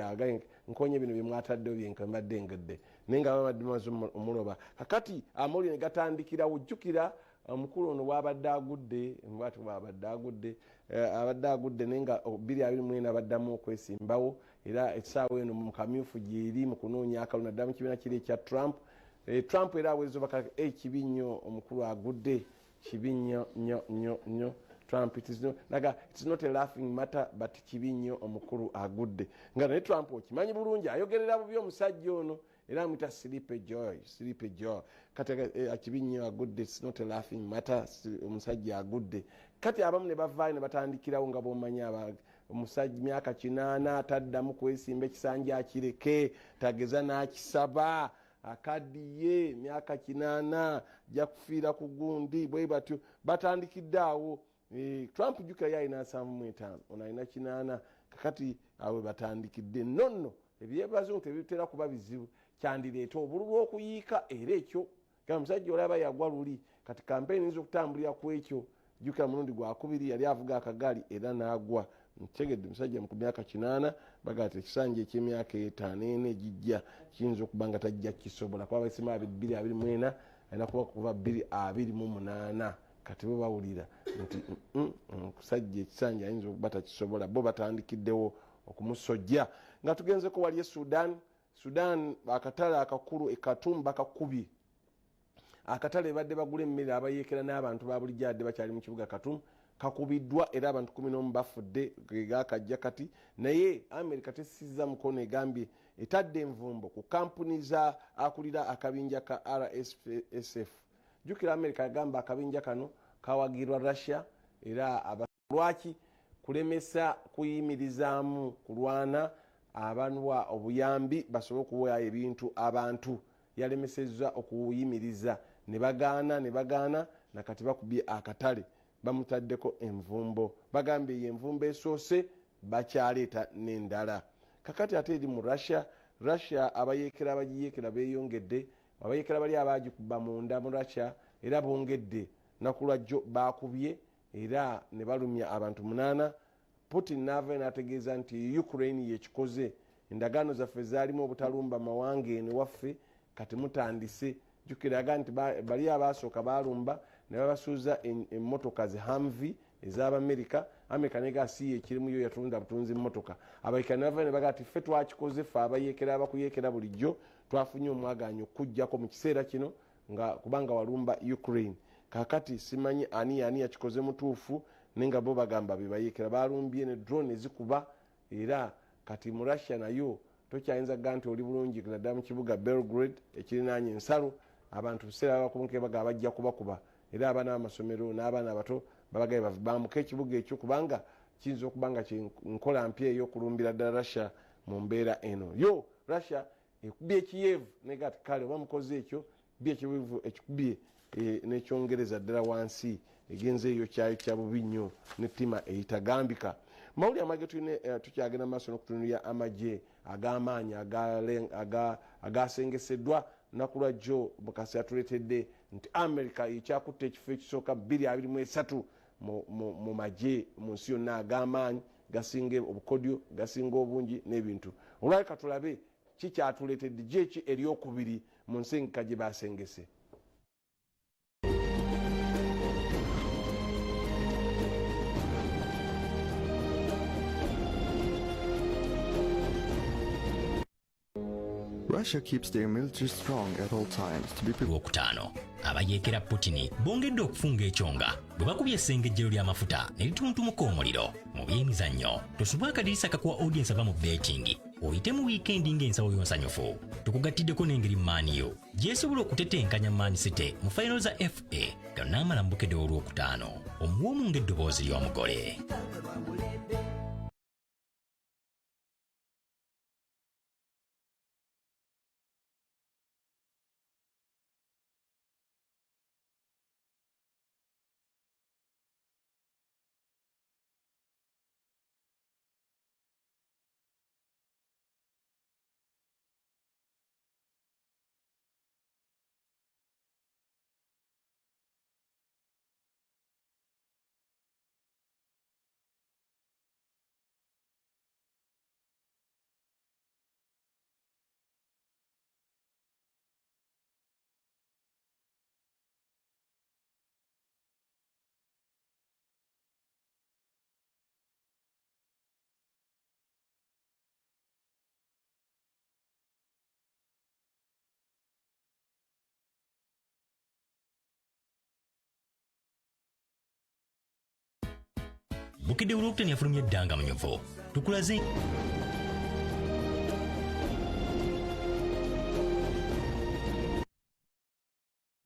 nkonye bino byemwataddewo byenka mbadde ngedde naye nga babadde maze omuloba kakati amawulire ne gatandikirawo jjukira omukulu ono wabadde agudde mbwatu wabadde agudde naye nga 2024 abaddamu okwesimbawo era essaawa eno mu kamyufu gyeri mu kunoonya akalulu naddala mu kibiina kiri ekya Trump era aweza baka kibi nnyo omukulu agudde kibi nnyo Trump it's not a laughing matter but kibi nnyo omukulu agudde nga naye Trump okimanyi bulungi ayogerera bubi omusajja ono era amwita Sleepy Joe kati akibi nnyo agudde it's not a laughing matter omusajja agudde kati abamu ne bavaayo ne batandikirawo nga bomanyi omusajja myaka 8 taddamu kwesimba ekisanja akireke tageza n'akisaba akaddiye myaka 8 jja kufiira ku gundi bwe batyo batandikidde awo Trump jjukira yalina 75 ono alina 8 kakati awe batandikidde nonno ebyebazungu tebitera kuba bizibu kyandireeta obululu okuyiika era ekyo nga omusajja olaba yagwa luli kati kampeyini nza okutambulira ku ekyo jjukira mulundi gwakubiri yali avuga akagaali era n'agwa ntegedde omusajja mu myaka 8 bagati ekisanja eky'emyaka 5 egijja kiyinza okuba nga tajja kisobola kuba baisima 2024 alina kuba 2028 kati bo bawulira nti omusajja ekisanja ayinza okuba takisobola bo batandikiddewo okumusojja nga tugenzeko wali Sudan akatale akakulu ekatumba kakubye akatale badde bagula emmere abayeekera n'abantu ba bulijjo adde bakyali mu kibuga Khartoum kakubiddwa era abantu 11 bafudde gakajja kati naye America tesizza mukono egambye etadde envumbo ku kampuni za akulira akabinja ka RSF jukira America yagamba akabinja kano kawagirwa Russia era abalwaki kulemesa kuyimirizaamu kulwana abanwa obuyambi basobole okuwa ebintu abantu yalemesezza okuyimiriza ne bagaana nakati bakubye akatale bamutaddeko envumbo bagambye ye envumbo esoose bakyaleeta n'endala kakati ate eri mu Russia abayeekera bagiyeekera beeyongedde abayeekera bali abagikuba munda mu Russia era bongedde nakulwajjo bakubye era ne balumya abantu 8 Putin n'ava n'ategeeza nti Ukraine yekikoze endagaano zaffe zaalimu obutalumba mawanga eno waffe kati mutandise jukiraga nti bali abasooka balumba ne babasuuza emmotoka zi Humvee ez'Abamerika. Amerika negasiye ekirimuyo yatunda butunzi emmotoka abaika ne bava ne baga ati ffe twakikoze ffe abayeekera abakuyeekera bulijjo twafunye omwaganyo okujjako mu kiseera kino nga kubanga walumba Ukraine. Kakati simanyi ani yakikoze mutuufu nenga bo bagamba bebayeekera balumbye ne drone ezikuba era kati mu Russia nayo tokyayinza gga nti oli bulungi naddala mu kibuga Belgrade ekirinaanye ensalo abantu biseera bakunke baga bajja kubakuba era abaana b'amasomero n'abaana abato babagaye bambuka ekibuga ekyo kubanga kiyinza okubanga nkola mpya ey'okulumbira ddala Russia mu mbeera eno. Yo Russia ekubye Kiev negati kale oba mukoze ekyo bye ekibuvu ekikubye n'ekyongereza ddala wansi egenze eyo kyayo kya bubi nnyo n'ettima eyitagambika. Mawulire amage tukyagenda maaso n'okutunuulira amagye ag'amaanyi agasengeseddwa nnaku lwajjo Mukasa yatuleetedde nti Amerika ekyakutta ekifo ekisooka 223 mu magye mu nsi yonna ag'amaanyi gasinga obukodyo gasinga obungi n'ebintu. Olwaleka tulabe kikyatuleetedde gyeki eryokubiri mu nsengeka gye basengese. Russia keeps their military strong at all times to be Lwokutaano abayeekera Putin bongedde okufunga ekyonga bwe bakubye essengejjero ly'amafuta ne lituntumuka omuliro mu byemizannyo. Tosubwa akadirisa kakuwa audience ava mu betting oyite mu weekend ng'ensawo yonsanyufu. Tukugattiddeko n'engeri maaniyo gyesobola okutetenkanya Man City mu final za FA nga n'amala mu Bukedde olwokutaano omuwoomu ng'eddoboozi ly'omugole. Bukedde Olwokutaano yafulumya eddanga munyovu. Tukulaze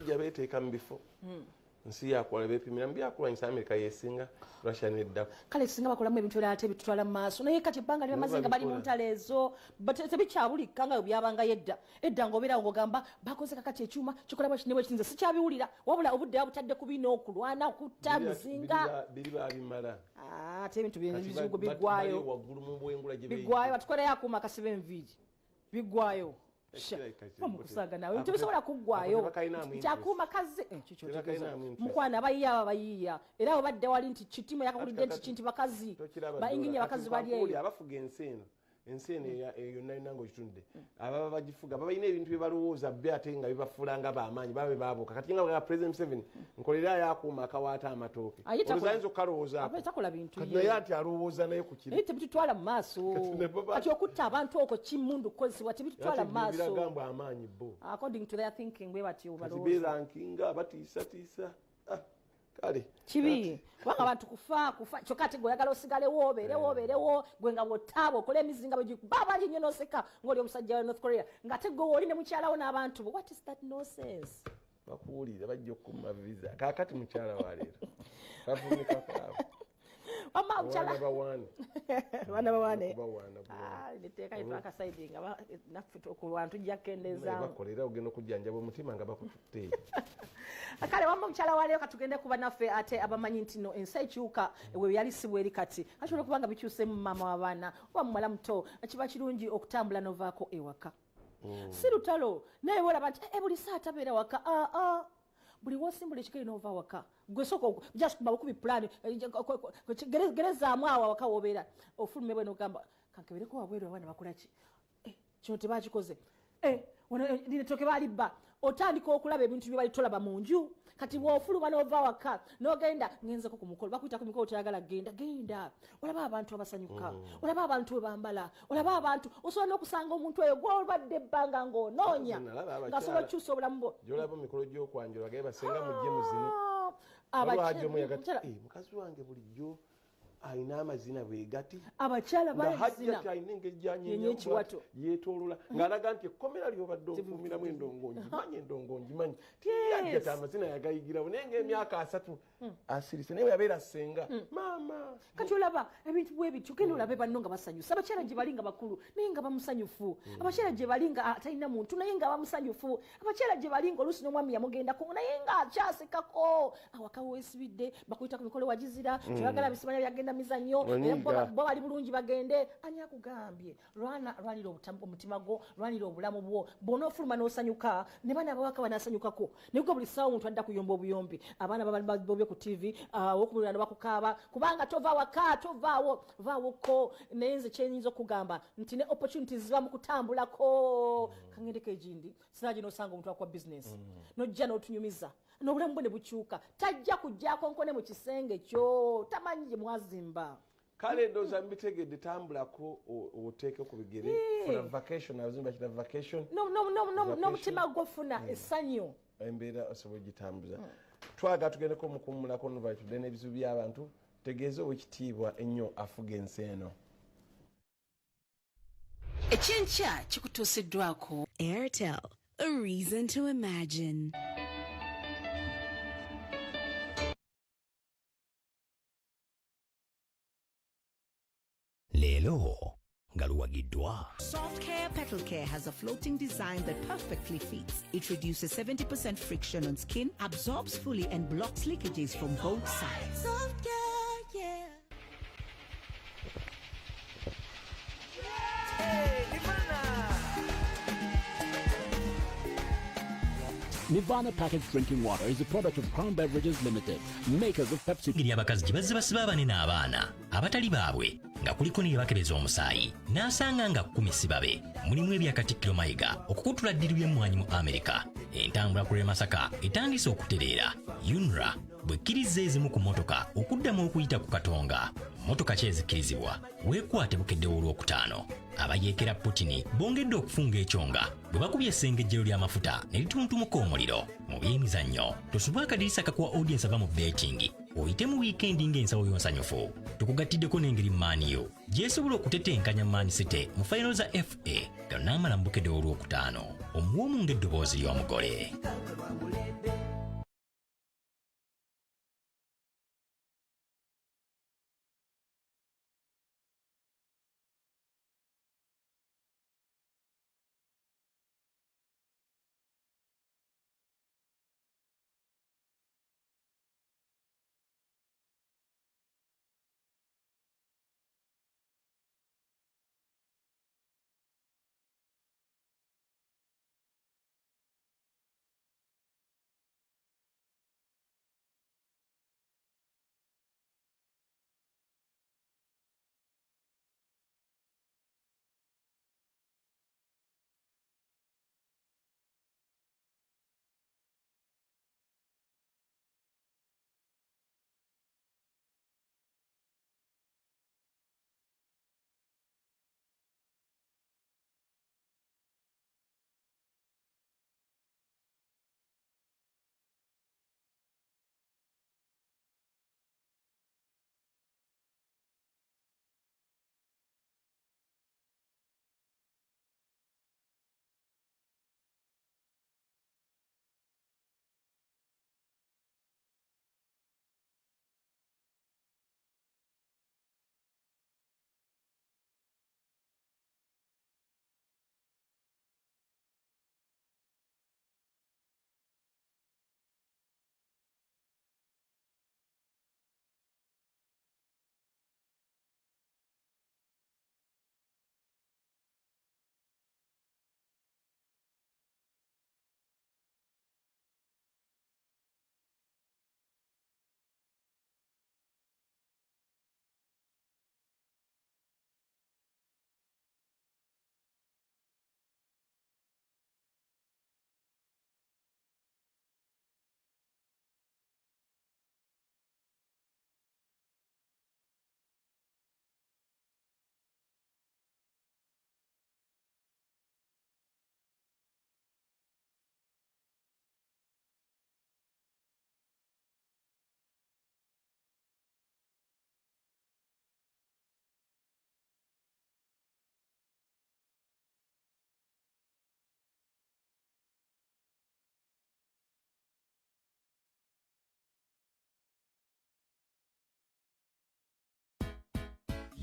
jabeteeka mu bifo nsi yakola bepimira mu byakulwanyisa Amerika yesinga Russia nedda. Kale singa bakolamu ebintu era ate bitutwala mu maaso naye kati ebbanga lyamaze nga bali mu ntalo ezo tebikyabulika nga byabanga edda ng'obeera ng'ogamba bakoze kakati ekyuma kikola bwaki ne bwaki nze sikyabiwulira wabula obudde butadde ku bino okulwana okutta muzinga biri babimala ate ebintu bizibu biggwayo batukoleyo akuuma akasiba enviiri biggwayo mukusaga nawe ebintu bisobola kuggwayo kyakuuma kazi mukwana abayiya abayiya era obadde wali nti kitimu yakakulidde nti kinti bakazi bainginya bakazi bali eyo abafuga ensi eno yonna yonna ng'okitundde ababa bagifuga baba balina ebintu bye balowooza bbe ate nga bibafuula nga bamaanyi babe baabuuka kati nga bwa President Museveni nkolerayo akuuma akawaata amatooke oluzayinza okukalowoozaako naye ati alowooza naye ku kiri tebitutwala mu maaso kati okutta abantu okwo kimundu kukozesebwa tebitutwala mu maaso biragambwa amaanyi bo according to their thinking bwe batyo berankinga batiisatiisa kale kibi kubanga abantu kufa kyokka ate gweoyagala osigalewo obeerewo gwe nga bw'otaaba okola emizinga baba linyo noseka ng'oli omusajja wa North Korea ng'ate gwe oli ne mukyalawo n'abantu bo what is that nonsense bakuwulira bajja okukuma visa kaakati mukyala wa leero bavunika kaabo baana bawane neteeka itwakasayidi nga naffe ku bantu jakendezaamu bakolera ogenda okujjanjaba omutima nga bakututte kale wamma omukyala waleero katugende kuba naffe ate abamanyi nti no ensi ekyuka we yali si bweri kati asobola okuba nga bikyuseemu maama w'abaana oba muwala muto kiba kirungi okutambula novaako ewaka si lutalo naye bolaba nti buli saa tabeera waka buli wosimbula ekika inoova waka gwe sooka just kuba bukubi plan gerezaamu awo awaka wobeera ofulume bwe nogamba kankebereko wabweru abaana bakola ki kino tebakikoze nitoke balibba otandika okulaba ebintu bye bali tolaba mu nju kati bw'ofuluma n'ova waka n'ogenda ngenzeko ku mukolo bakuyita ku mikolo toyagala genda olaba abantu abasanyuka olaba abantu we bambala olaba abantu osobola n'okusanga omuntu oyo gw'olwadde ebbanga ng'onoonya ng'asobola okukyusa obulamu bwo gyolaba mu mikolo gy'okwanjula bagaye basenga mujje muzine mukazi wange bulijjo alina amazina bwegati abakyala alina engejjanyeekiwato yeetoolola ng'alaga nti ekkomera lyobadde ofuumiramu endongo ngimanyi tiyajjata amazina yagayigirawo naye ng'emyaka 3 asirise naye yabeera asenga maama kati olaba ebintu bwe bityo genda olabe banno nga basanyusa abakyala gye bali nga bakulu naye nga bamusanyufu abakyala gye bali nga atalina muntu naye nga bamusanyufu abakyala gye bali nga oluusi n'omwami yamugendako naye nga akyasekako awaka weesibidde bakuyita ku mikolo wagizira toyagala bisimanya byagenda mizanyo bo bali bulungi bagende ani akugambye lwanira omutima gwo lwanira obulamu bwo bw'onoofuluma n'osanyuka ne baana abawaka banasanyukako naye gwe buli ssaawa omuntu adda kuyomba obuyombi abaana babye ku tv okubulira ne bakukaaba kubanga tova waka vaawoko naye nze kyenyinza okugamba nti ne opportunities ziba mu kutambulako kangendeko egindi sinagi nosanga omuntu akwa business nojja n'otunyumiza n'obulamu bwe ne bukyuka tajja kujjako nkone mu kisenge kyo tamanyi gye mwazimba kale ndowooza mbitegedde tambulako oteeke ku bigere funa vacation abazimba kita vacation n'omutima gwofuna essanyu embeera osobola gitambuza twaga tugendeko omukummulako nuva tudde n'ebizibu by'abantu tegeeza owekitiibwa ennyo afuga ensi eno ekyenkya kikutuusiddwako Airtel, a reason to imagine. Leelo ngaluwagiddwa. Soft Care Petal Care has a floating design that perfectly fits. It reduces 70% friction on skin, absorbs fully, and blocks leakages from both sides. Soft Care, yeah. Nirvana packaged drinking water is a product of Crown Beverages Limited, makers of Pepsi. Ngeri abakazi gye bazze basiba abanene abaana abatali baabwe nga kuliko ne bakebeza omusaayi n'asanga nga 10 sibabe mulimu ebya Katikkiro Mayiga okukutula ddiru by'emmwanyi mu Amerika entambula ku Masaka etandise okutereera UNRA bwekkiriza ezimu ku motoka okuddamu okuyita ku Katonga motoka kyezikkirizibwa weekwate Bukedde olwokutaano abayeekera Putin bongedde okufunga ekyonga bwe bakubye essengejjero ly'amafuta ne lituntumuka omuliro mu by'emizannyo tosubwa akadirisa kakuwa audience ava mu betting oyite mu wiikendi ng'ensawo y'onsanyufu tukugattiddeko n'engeri maaniyo gyesobola okutetenkanya Man City mu final za FA nga n'amala mu Bukedde olwokutaano omuwoomu ng'eddoboozi ly'omugole.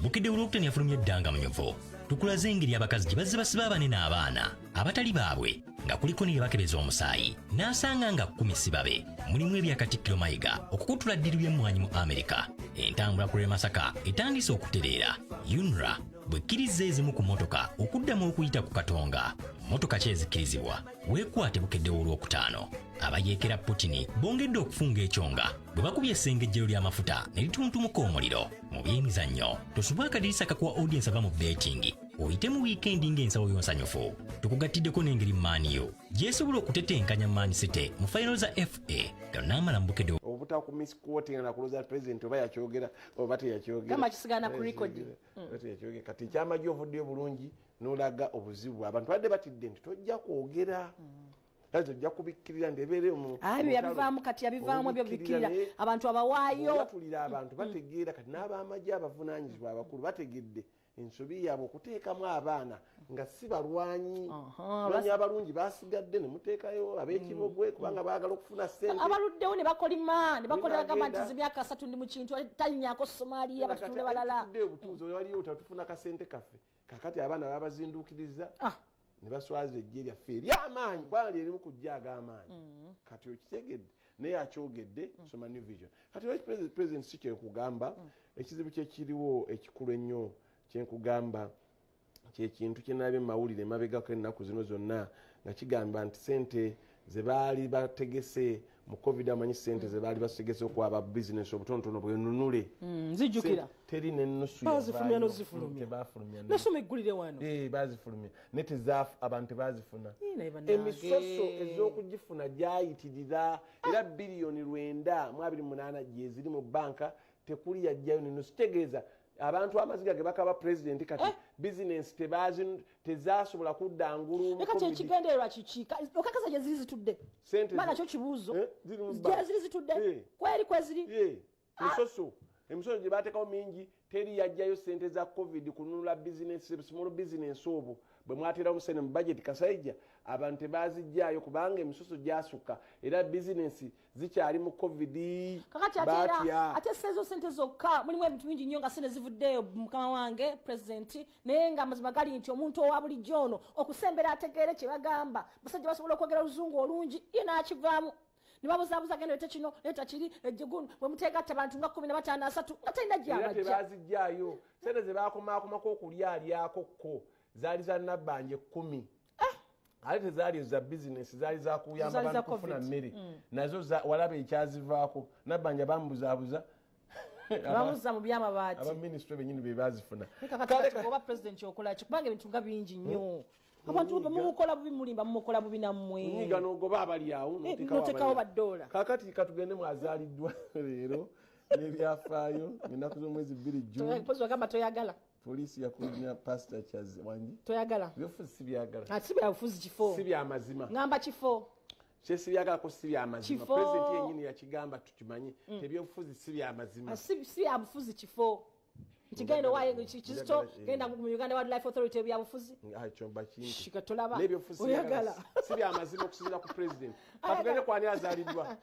Bukedde olwokutani afulumya eddanga mu nyovo tukulaze engeri abakazi gye bazze basiba abanene abaana abatali baabwe nga kuliko ne bakebeza omusaayi n'asanga nga 10 si babe mulimu ebya Katikkiro Mayiga okukutula ddiru ly'emmwanyi mu Amerika. Entambula ku Masaka etandise okutereera. UNRA bwekkiriza ezimu ku mmotoka okuddamu okuyita ku Katonga. Mmotoka ki ezikkirizibwa? Weekwate Bukedde olwokutaano. Abayeekera Putin bongedde okufunga ekyonga bwe bakubye essengejjero ly'amafuta ne lituntumuka omuliro. Mu byemizannyo tosubwa akadirisa kakuwa audience ava mu betting oyite mu wiikendi ng'ensawo y'onsanyufu. Tukugattiddeko n'engeri maaniyo gyesobola okutetenkanya Man City mu final za FA ganaamala mu Bukedde obuta ku miss quoting na kuloza president oba yakyogera oba teyakyogera kama kisigana ku record yakyogera kati kyamajjo ovuddeyo bulungi n'olaga obuzibu abantu badde batidde nti tojja kwogera kati tojja kubikkirira ndebeere yabivaamu kati yabivaamu ebyo bikkirira abantu abawaayo batulira abantu bategeera kati n'abamajje abavunaanyizibwa abakulu bategedde ensobi yaabwe okuteekamu abaana nga si balwanyi balwanyi abalungi basigadde ne muteekayo ab'ekibogwe kubanga baagala okufuna ssente abaluddewo ne bakolima ne bakolera gavumenti z'emyaka 3 ndi mu kintu talinnyako Somalia batutule balala obutuuzi waliyo otatufuna kasente kaffe kakati abaana babazinduukiriza ne baswaza ejje lyaffe ery'amaanyi kubanga lyerimu kujja ag'amaanyi kati okitegedde naye akyogedde soma New Vision kati president si kyekugamba ekizibu kyekiriwo ekikulu ennyo kyenkugamba kyekintu kyenabye mawulire emabegako ennaku zino zonna nga kigamba nti sente ze baali bategese mu covid amanyi sente ze baali bategese okwaba bizinesi obutonotono bwenunule nzijjukira teri nennusu bazifulumya nesoma eggulire wano bazifulumya ne tezaafu abantu tebazifuna emisoso ez'okugifuna gyayitirira era biliyoni 9.28 gyeziri mu banka tekuli yajjayo nennusu kitegeeza abantu amaziga ge bakaba president kati business tezasobola kudda ngulu kati ekigendererwa kiki okakaza gye ziri zitudde bana kyo kibuuzo gye ziri zitudde kweri kweziri emisoso gye bateekawo mingi teri yajjayo sente za covid kununula business small business obwo bwe mwaterawo musene mu budget kasaija abantu tebazijjaayo kubanga emisoso gyasukka era business zikyali mu covid kakati ate sezo sente zokka mulimu ebintu bingi nnyo nga sente zivuddeyo mukama wange president naye nga amazima gali nti omuntu owa bulijjo ono okusembera ategeere kye bagamba basajja basobola okwogera oluzungu olungi ye n'akivaamu nibabuzabuza genda lete kino leta kiri ejjugunu bwe muteegatta abantu nga 15 nga talina gyabajja tebazijjaayo sente ze bakomakomako okulyalyakokko zaali za nabbanje 10 ate tezaali za bizinesi zaali zakuyamba abantu kufuna mmere nazo walaba ekyazivaako nabbanja bamubuzaabuza bamuza mu byamabaati abaminisitule benyini be bazifuna oba president okola kubanga ebintu nga bingi nnyo abantu mumukola bubi mulimba mumukola bubi nammwe nyiga n'ogoba abali awo notekawo baddoola kakati katugende mwazaaliddwa leero n'ebyafaayo ennaku z'omwezi 2 June pozi wagamba toyagala polisi yakunya pastor Charles wangi toyagala byofuzi si byagala si byabufuzi kifo si byamazima ngamba kifo si byagalako si byamazima president yennyini yakigamba tukimanyi ebyobufuzi si byamazima si byabufuzi kifo kigenda waye kizito genda mu Uganda Wildlife Authority byabufuzi chomba kintu shikatolaba oyagala si byamazima okusinzira ku president katugende kwani azaliddwa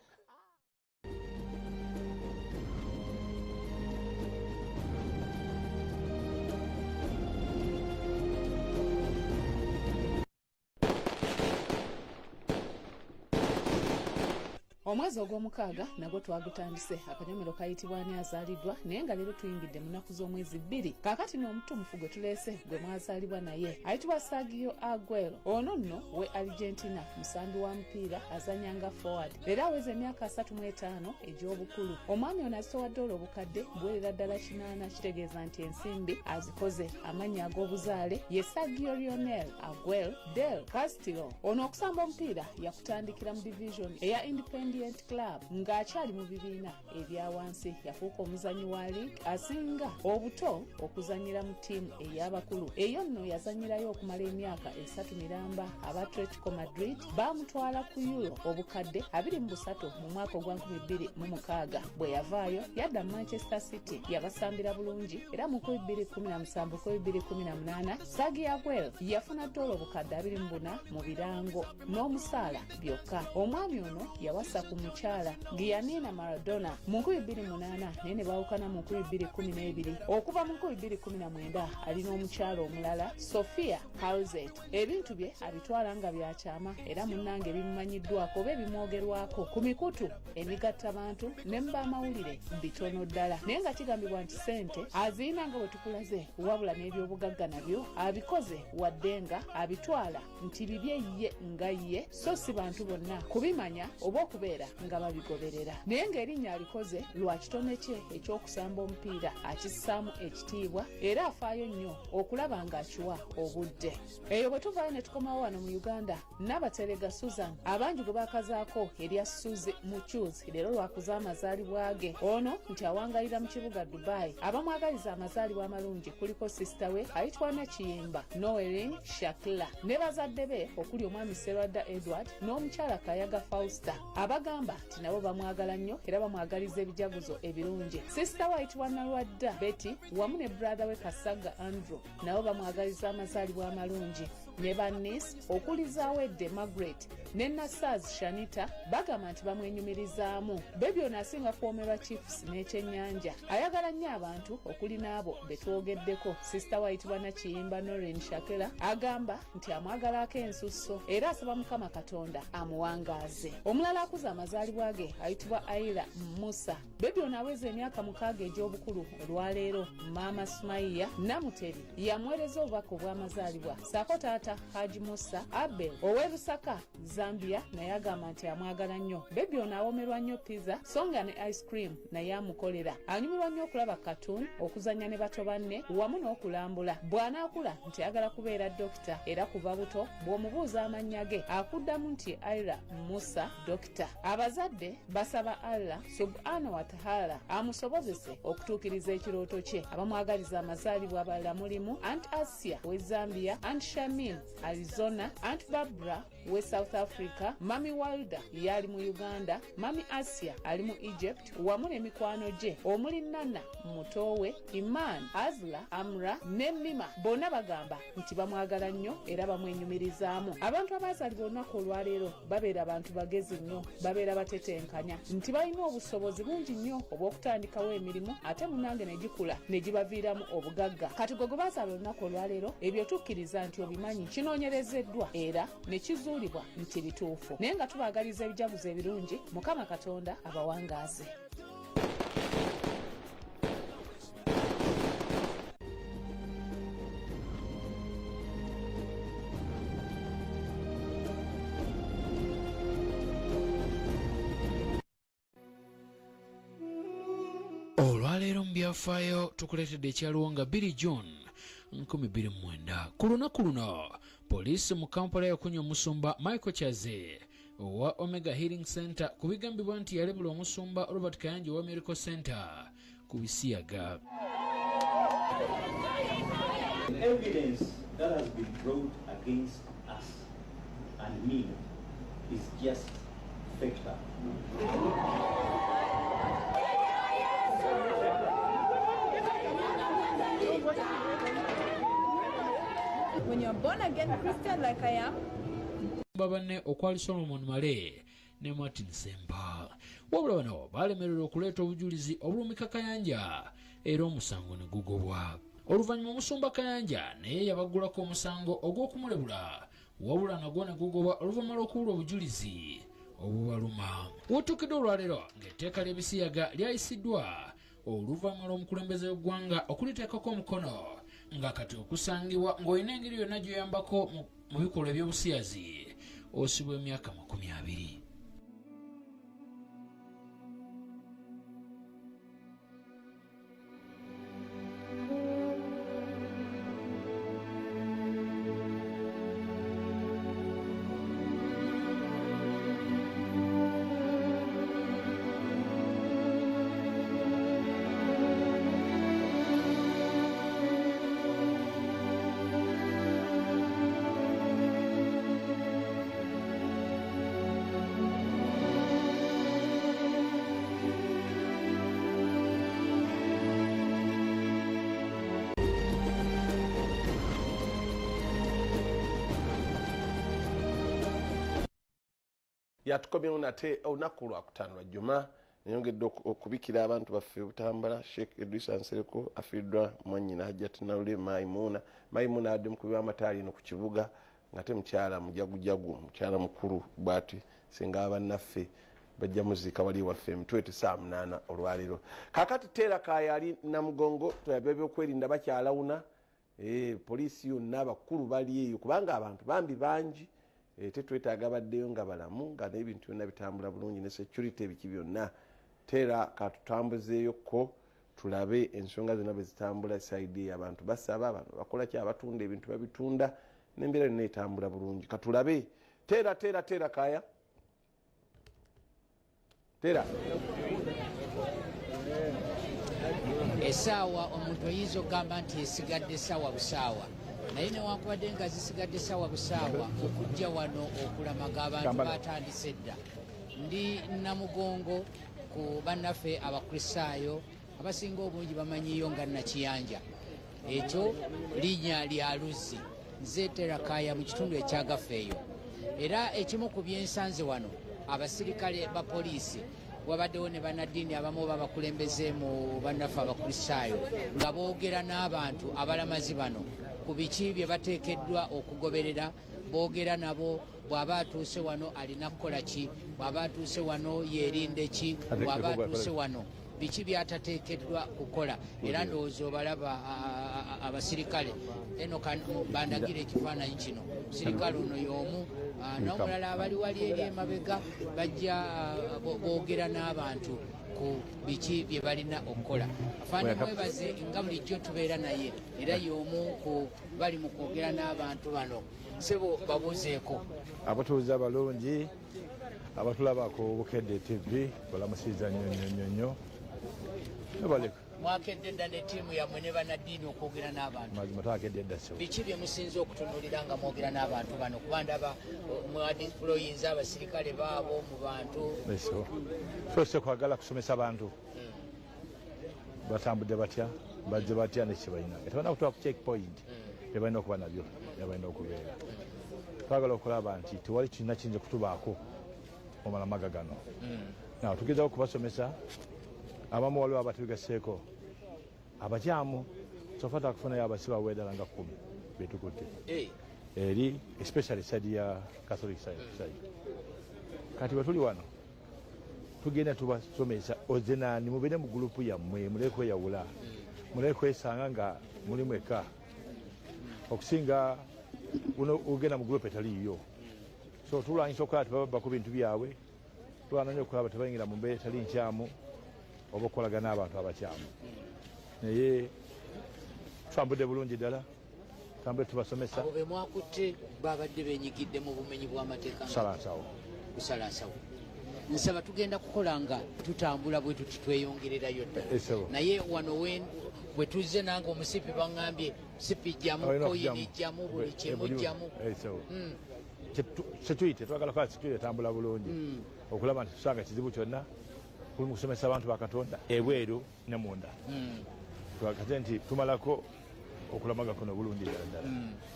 omwezi ogw'omukaaga nagwo twagutandise akanyomero kayitibwa ani azaaliddwa naye nga leero tuyingidde mu nnaku z'omwezi 2 kaakati n'omutumufu gwe tuleese gwe mwazaalibwa naye ayitibwa Sergio Aguero ono nno we Argentina musambi wa mupiira azanyanga forward era aweza emyaka 35 egy'obukulu omwami ono azitowadde obukadde buwerera ddala 8 kitegeeza nti ensimbi azikoze amannya ag'obuzaale ye Sergio Lionel Aguero del Castillo ono okusamba omupiira yakutandikira mu division eya Independent Club ng'akyali mu bibiina ebya wansi yafuuka omuzanyi wa league asinga obuto okuzanyira mu ttiimu ey'abakulu eyo nno yazanyirayo okumala emyaka 3 miramba aba Atletico Madrid bamutwala ku euro obukadde 23 mu mwaka ogwa 2016 bwe yavaayo yadda Manchester City yabasambira bulungi era mu 2017-2018 Sergio Aguero yafuna ddoola obukadde 24 mu birango n'omusaala byokka omwami ono yawasa ku mukyala Gianina Maradona mu 2008 naye ne bawukana mu 2012. Okuva mu 2019 alina omukyala omulala Sophia Halzet. Ebintu bye abitwala nga byakyama era munnange bimumanyiddwako oba ebimwogerwako ku mikutu emigattabantu ne mu b'amawulire bitono ddala, naye nga kigambibwa nti ssente aziyina nga bwe tukulaze, wabula n'ebyobugagga nabyo abikoze wadde nga abitwala nti bibye ye nga ye, so si bantu bonna kubimanya oba okubeera nga babigoberera. Naye ng'erinnya alikoze lwa kitone kye ekyokusamba omupiira akissaamu ekitiibwa era afaayo nnyo okulaba ng'akiwa obudde. Eyo bwe tuvaayo ne tukomawo wano mu Uganda, Nabaterega Susan abangi gwe bakazaako erya Suze Muchuzi leero lwakuza amazaalibwa ge. Ono nti awangalira mu kibuga Dubai. Abamwagaliza amazaalibwa amalungi kuliko sisita we ayitibwa Nakiyimba Noelin Shakla ne bazadde be okuli omwami Serwadda Edward n'omukyala Kayaga Fausta abagamba nti nabo bamwagala nnyo era bamwagaliza ebijaguzo ebirungi. Sisita we ayitibwa Nalwadda Betty wamu ne brother we Kasaga Andrew nabo bamwagaliza amazaalibwa amalungi. Ne bannis okulizawedde Margaret ne Nassaz Shanita bagamba nti bamwenyumirizaamu. Bebi ono asinga kuwomerwa Chiefs n'ekyennyanja, ayagala nnyo abantu okuli n'abo betwogeddeko. Sisita wayitibwa Nakiyimba Noreen Shakela agamba nti amwagalako ensusso era asaba Mukama Katonda amuwangaaze. Omulala akuza amazaalibwa ge ayitibwa Aira Musa. Bebi ono aweza emyaka 6 egy'obukulu olwaleero. Maama Sumaiya Namuteri yamuweereza obubaka obw'amazaalibwa saako taata Haji Musa Abel ow'e Lusaka Zambia naye agamba nti amwagala nnyo. Bebi ono awomerwa nnyo pizza songa ne ice cream naye amukolera. Anyumirwa nnyo okulaba cartoon, okuzannya ne bato banne wamu n'okulambula. Bw'anaakula nti ayagala kubeera dokita era kuva buto bw'omubuuza amannya ge akuddamu nti Aira Musa dokita. Abazadde basaba Allah subhanahu wa ta'ala amusobozese okutuukiriza ekirooto kye. Abamwagaliza amazaalibwa abalala mulimu Aunt Asia we Zambia, Aunt Shamin Arizona, Aunt Barbara we South Africa, Mami Walda yali mu Uganda, Mami Asia ali mu Egypt wamu n'emikwano gye omuli Nana Mutowe, Iman, Azla, Amra ne Mima. Bonna bagamba nti bamwagala nnyo era bamwenyumirizaamu. Abantu abaazaalibwa olunaku olwaleero babeera abantu bagezi nnyo, babeera batetenkanya nti balina obusobozi bungi nnyo obw'okutandikawo emirimu ate munange ne gikula ne gibaviiramu obugagga. Kati gwe bazaala olunaku olwaleero ebyo tukkiriza nti obimanyi kinoonyerezeddwa era ne kizuulibwa nti bituufu, naye nga tubaagaliza ebijaguzo ebirungi. Mukama Katonda abawangaaze. Olwaleero mu byafaayo tukuleetedde ekyaliwo nga 2 June 2009 ku lunaku luno poliisi mu Kampala yakunya omusumba Michael Chaze owa Omega Healing Center ku bigambibwa nti yalebula omusumba Robert Kayanja owa Miracle Center ku Bisiyaga. The evidence that has been brought against us and me is just factual. When you're born again Christian like I am, Babanne okwali Solomon Male ne Martin Semba wabula bano balemererwa okuleeta obujulizi obulumika Kayanja era omusango ne gugobwa. Oluvannyuma omusumba Kayanja naye yabaggulako omusango ogw'okumulebula wabula nagwo ne gugobwa oluvannyuma lw'okubula obujulizi obubaluma. Watuukidde olwaleero ng'etteeka ly'ebisiyaga lyayisiddwa oluvannyuma lw'omukulembeze w'eggwanga okuliteekako omukono nga kati okusangibwa ng'olina engeri yonna gy'oyambako mu bikolwa eby'obusiyazi osibwa emyaka 20. yatukomyewo nate olunaku lwakutaano lwa juma neyongedde okubikira abantu baffe Butambala. Sheikh Idrisa Nsereko afiiriddwa mwannyina Hajjati Nawule Maimuna adde mukubi w'amataali eno ku kibuga ngate mukyala mujagujagu mukyala mukulu bwati singa abannaffe bajja muziika wali waffe Mtwete saa 8 olwaleero. Kakati Teera Kaaya ali Namugongo ebyokwerinda bakyalawuna. Poliisi yonna abakulu bali eyo kubanga abantu bambi bangi. Tetwetaaga baddeyo nga balamu nga n'ebintu byonna bitambula bulungi ne security ebiki byonna. Teera katutambuzeeyoko tulabe ensonga zonna bwe zitambula saidi abantu basaba abantu bakola ki abatunda ebintu babitunda n'embeera yonna etambula bulungi katulabe. Teera Kaaya Teera essaawa omuntu oyinza okugamba nti esigadde essaawa busaawa naye newankubadde nga zisigadde essaawa busaawa okujja wano okulamaga abantu batandise dda. Ndi Namugongo ku bannaffe abakristaayo abasinga obungi bamanyiyo nga Nakiyanja. Ekyo linnya lya Luzzi. Nze Teera Kaaya mu kitundu ekyagafeeyo. Era ekimu ku byensanze wano abasirikale ba poliisi wabaddewo ne bannaddiini abamu babakulembeze mu bannaffe abakristaayo nga boogera n'abantu abalamazi bano ku biki bye bateekeddwa okugoberera. Boogera nabo bw'aba atuuse wano alina kukola ki, bw'aba atuuse wano yeerinde ki, bw'aba atuuse wano biki byatateekeddwa kukola. Era ndowooza obalaba abasirikale eno bandagira ekifaananyi kino. Sirikale ono y'omu n'omulala abali wali eri emabega bajja boogera n'abantu ku biki bye balina okukola. Afaani mwebaze nga bulijjo tubeera naye era y'omu ku bali mu kwogera n'abantu bano. Sebo babuuzeeko abatuuze abalungi abatulaba ku Bukedde TV balamusiza nnyo baleka mwakedde dda ne ttiimu yammwe ne bannaddiini okwogera n'abantu. mazima twakedde dda so biki bye musinza okutunuulira nga mwogera n'abantu bano kuba ndaba mwadiployinza abasirikale baabo mu bantu. eso fose kwagala kusomesa bantu batambudde batya bazze batya nekibalina tebalina kutuwa ku check point tebalina okuba nabyo tebalina okubeera. Twagala okulaba nti tewali kirina kiyinza kutubaako mu malamaga gano. Naw tugezaho kubasomesa abamu waliwo abatugaseeko abakyamu sofa takufunayo abasiba weddala nga 10 betukutte eri especially side ya Catholic side. Kati bwe tuli wano tugenda tubasomesa ozenaani mubeere mu gurupu yammwe mulekweyawula mulekwesanga nga muli mweka okusinga ugenda mu gurupu etaliiyo. So tulwanyisa okulaba tebabba ku bintu byabwe tulwana nnyo okulaba tebayingira mu mbeera etali nkyamu oba okukolagana n'abantu abakyamu. Naye twambudde bulungi ddala tambudde tubasomesa. Abo be mwakutte babadde benyigidde mu bumenyi bw'amateeka kusalansawo. Nsaba tugenda kukola nga tutambula bwe tuti tweyongererayo ddala. Naye wano bwe tuzze nange omusipi baŋŋambye sipi jjamu koyini jjamu buli kimu jjamu. Sekirite twagala kuba sekirite etambula bulungi okulaba nti tusanga kizibu kyonna kuli mu kusomesa abantu ba Katonda ebweru ne munda. Twakate nti tumalako okulamaga kuno bulungi ddala.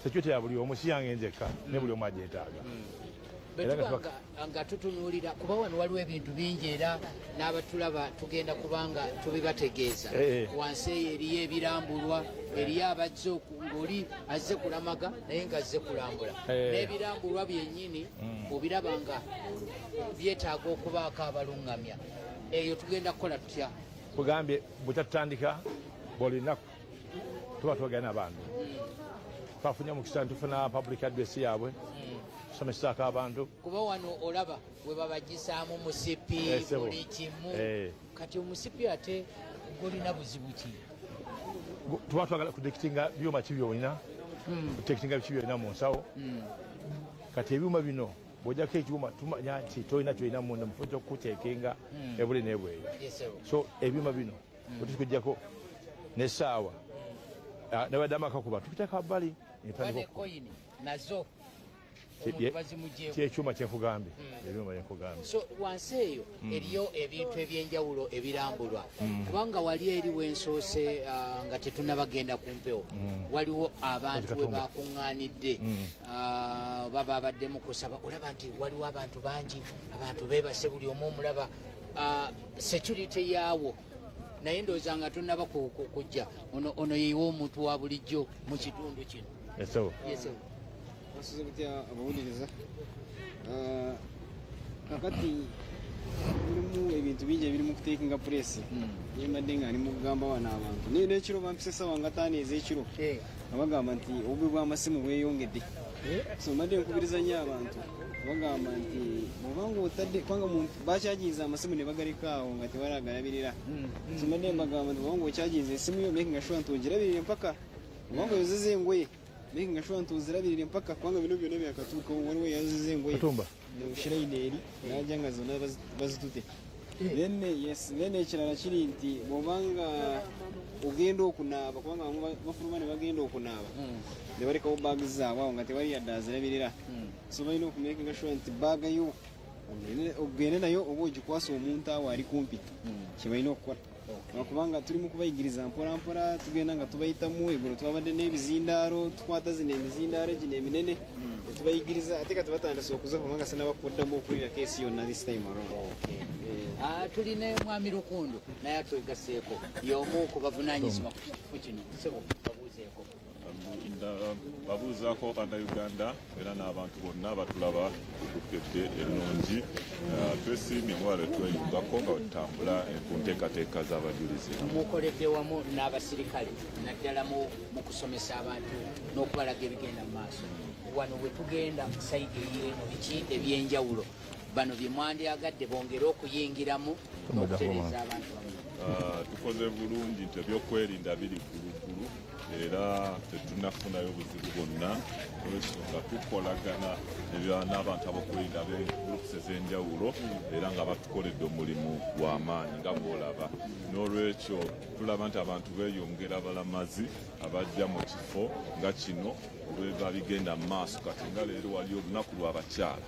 Sekirite ya buli omu si yange nzekka ne buli omu agyetaaga. Nga tutunuulira kuba wano waliwo ebintu bingi era n'abatulaba tugenda kubanga tubibategeeza. Wansi eyo eriyo ebirambulwa eriyo abazze ng'oli azze kulamaga naye nga azze kulambula n'ebirambulwa byennyini obiraba nga byetaaga okubaako abaluŋŋamya. Eyo tugenda kukola tutya? Tugambye butatutandika buli nnaku tuba twogera n'abantu. Twafunye omukisa ntufuna public address yaabwe tusomesako abantu. Kuba wano olaba bwe babagisaamu musipi buli kimu. Kati omusipi ate golina buzibu ki? Tuba twagala kudekitinga byuma ki byolina kudekitinga biki byolina mu nsawo. Kati ebyuma bino bw'ojjako ekyuma tumanya nti tolina kyolina munda mufu ky'okuteekenga ebuli n'ebweya. So ebyuma bino bwe tukujjako n'essaawa ne badde amakakuba tukiteeka bbali koyini nazo omuntu bazimugyeeko kyekyuma kyenkugambye ebyuma byenkugambye so wansi eyo eriyo ebintu ebyenjawulo ebirambulwa kubanga wali eri wensoose nga tetunnabagenda ku mpewo waliwo abantu we bakuŋŋaanidde baba abaddemu kusaba olaba nti waliwo abantu bangi abantu beebase buli omu omulaba security yaawo naye ndowooza nga tonnaba kujja ono yeewa omuntu wa bulijjo mu kitundu kino esewo basuze kutya abawuliriza kakati mulimu ebintu bingi ebiri mu kuteekinga puresi yembadde nga ali mu kugamba wana abantu naye n'ekiro bampisa esawa nga 5 ez'ekiro nga bagamba nti obubi bw'amasimu bweyongedde so mbadde nkubiriza nnyo abantu bagamba nti obanga otadde kubanga bakyaginza amasimu ne bagaleka awo nga tebalagalabirira so mbadde mbagamba nti obanga okyaginza esimu yo making sure nti ogirabirire mpaka obanga oyozeza engoye making sure nti ozirabirire mpaka kubanga bino byonna byakatuukawo waliwo yazeza engoye shiraidi eri najja nga zonna bazitute then ekirala kiri nti bwobanga ogenda okunaaba kubanga bafuluma ne bagenda okunaaba ne balekawo baagi zaabwe awo nga tewali yadde azirabirira so balina okumakinga sure nti baaga yo ogende nayo oba ogikwasa omuntu awo ali kumpi kyebalina okukola kubanga tuli mu kubayigiriza mpolampola tugenda nga tubayitamu eggulo twabadde n'ebizindaalo tukwata zino emizindaalo gino eminene tubayigiriza ate kati batandise okuza kubanga sinabakuddamu okuwulira keesi yonna this time around tulina mwami Lukundu naye atwegaseeko y'omu ku bavunaanyizibwa ku kino sebo babuuzeeko babuuzaako bannayuganda era n'abantu bonna batulaba Bukedde ennungi twesiimye mwale tweyungako nga tutambula ku nteekateeka z'abajulizi mukoledde wamu n'abasirikale naddala mu kusomesa abantu n'okubalaga ebigenda mu maaso wano we tugenda sayidi ey'eno biki ebyenjawulo bano bye mwandyagadde bongere okuyingiramu n'okutereeza abantu tukoze bulungi nti ebyokwerinda biri gulugulu era tetunafunayo buzibu bwonna olwensonga tukolagana n'abantu abokwerinda b'egroups ez'enjawulo era nga batukoledde omulimu gw'amaanyi nga bw'olaba n'olwekyo tulaba nti abantu beeyongera balamazi abajja mu kifo nga kino olweva bigenda mu maaso kati nga leero wali olunaku lw'abakyala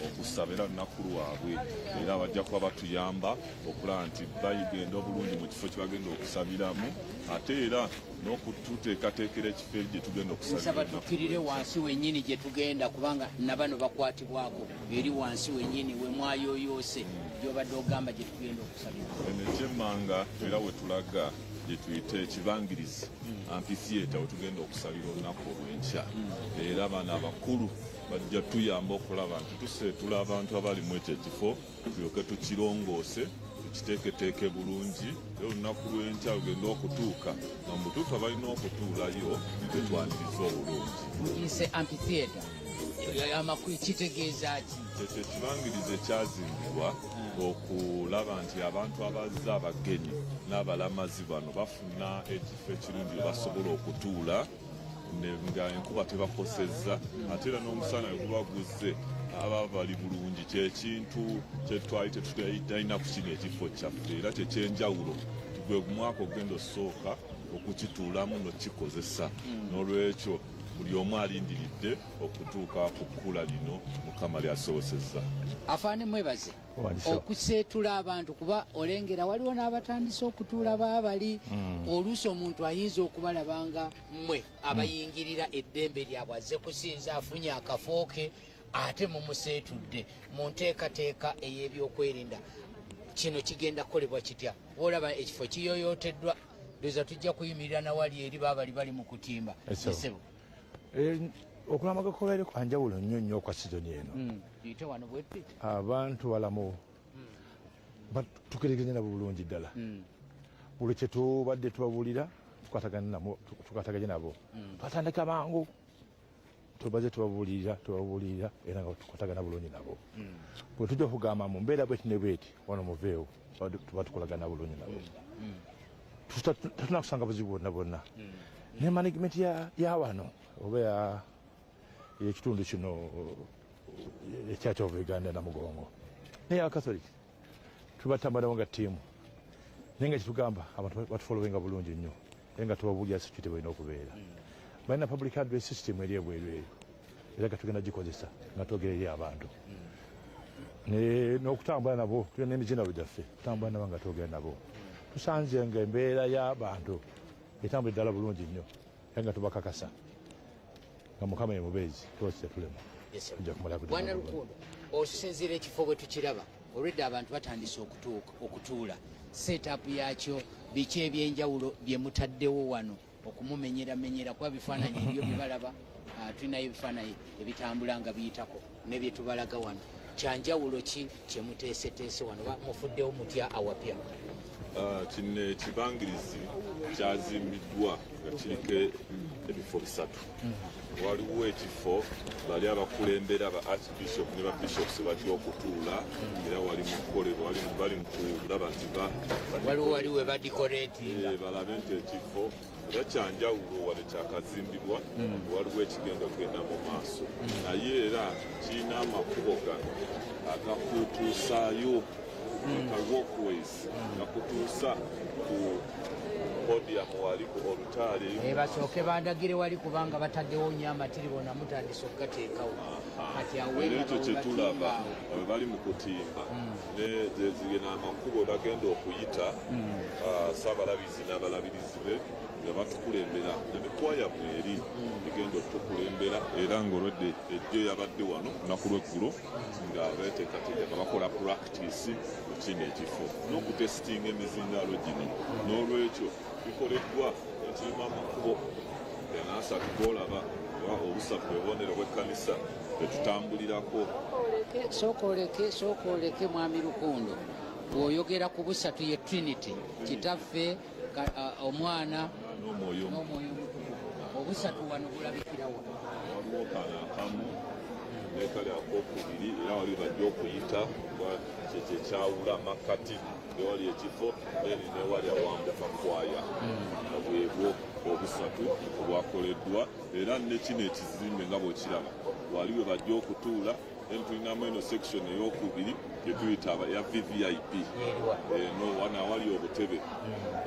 okusaba era lunaku lwabwe era bajja kuba batuyamba okulaba nti bayigenda obulungi mu kifo kyebagenda okusabiramu ate era n'okututeekateekera ekifo eri gye tugenda okusaba tukkirire wansi wennyini gye tugenda kubanga nabano bakwatibwako eri wansi wennyini we mwayoyoose gyobadde ogamba gye tugenda okusabira eno ekyemmanga era we tulaga gye tuyite ekibangirizi ampithiyeta we tugenda okusabira olunaku olw'enkya era bano abakulu bajja tuyamba okulaba nti tuseetula abantu abali mu ekyo ekifo tulyoke tukirongoose tukiteeketeeke bulungi era olunaku lw'enkya lugenda okutuuka nga mu butuufu abalina okutuulayo betwaniriza obulungi muyise ampithiyeta amakulu kitegeeza ki ekyo ekibangirizi ekyazimbibwa okulaba nti abantu abazze abagenyi n'abalamazi bano bafuna ekifo ekirungi we basobola okutuula nga enkuba tebakosezza ate era n'omusana we guba guzze aba bali bulungi kyekintu kyetwali tetutalina ku kino ekifo kyaffe era kyekyenjawulo gwe mwaka ogenda osooka okukituulamu nokikozesa n'olwekyo buli omu alindiridde okutuuka ku kkula lino mukama lyasobosezza afaane mwebaze okuseetula abantu kuba olengera waliwo n'abatandise okutuula baabali oluusi omuntu ayinza okubalabanga mmwe abayingirira eddembe lyabwe azze kusinza afunye akafo ke ate mumuseetudde mu nteekateeka ey'ebyokwerinda kino kigenda kukolebwa kitya olaba ekifo kiyoyooteddwa ndoza tujja kuyimirira nawali eri baabali bali mu kutimba esebo okulama gakolere kwanjawulo nnyo nnyo okwa sizoni eno abantu balamu tukereganya bulungi ddala buli kyetubadde tubabuulira tukwataganye nabo twatandika mangu tubaze tubabuulirira era nga tukwatagana bulungi nabo bwe tujja okugamba mu mbeera bweti ne bweti wano muveewo tuba tukolagana bulungi nabo tetunakusanga buzibu bwonna bwonna ne management ya wano oba ekitundu kino ekyakyova Uganda namugongo naye abakatoliki tubatambulawo nga ttiimu naye nga kitugamba abantu batufolowinga bulungi nnyo naye nga tubabuulira security balina okubeera balina public address system eri ebweru eyo era gatugenda gikozesa nga twogera eri abantu n'okutambula nabo tulina emizindalo gyaffe kutambula nabo nga twogera nabo tusanze nga embeera y'abantu etambula eddala bulungi nnyo era nga tubakakasa nga mukama ye mubeezi twose tulema tujja kumala bwana Lukundo okusinziira ekifo bwe tukiraba olwedde abantu batandise okutuula setup yakyo biki ebyenjawulo bye mutaddewo wano okumumenyeramenyera kuba bifaananyi ebyo bibalaba tulinayo ebifaananyi ebitambula nga biyitako nebye tubalaga wano kyanjawulo ki kyemuteeseteese wano mufuddewo mutya awapya kino ekibangirizi kyazimbiddwa nga kiriko ebifo bisatu waliwo ekifo bali abakulembera aba archbishop ne babishops batya okutuula era wali mukukolebwa bali mukulaba nti waliwe badikoreeti balabe nti ekifo era kyanjawulo wale kyakazimbibwa waliwo ekigenda kugenda mu maaso naye era kirina amakubo gano agakutuusaayo ka walkways gakutuusa ku podium wali ku olutaale basooke bandagire wali kubanga bataddewo nnyo amatiribo namutandise okugateekawo kati ekyo kyetulaba bali mu kutimba nezigena amakubo bagenda okuyita saabalabizi n'abalabirizi be nga batukulembera nemikwaya mweri egenda okutukulembera era ngaolwedde ejjo yabadde wano lunaku lweggulo nga beteekateeka bakola practice mu kino ekifo n'okutesitinga emizindaalo gino n'olwekyo bikoleddwa ekirimu amakubo enasatu golaba obusatu bwebonero bw'ekkanisa tetutambulirako sooka oleke mwami Lukundo bw'oyogera ku busatu ye Trinity kitaffe omwana n'omwoyo omutukuvu obusatu wano bulabikirawo waliwo kana akamu nekali akokubiri era wali bajja okuyita kyekyawula makkati ewali ekifo eni newali awambuka kwaya obwebwo obusatu obwakoleddwa era nekino ekizimbe nga bwekiraba waliwe bajja okutuula tulinamu eno section eyokubiri gyetuyita ya VVIP eno wana awali obutebe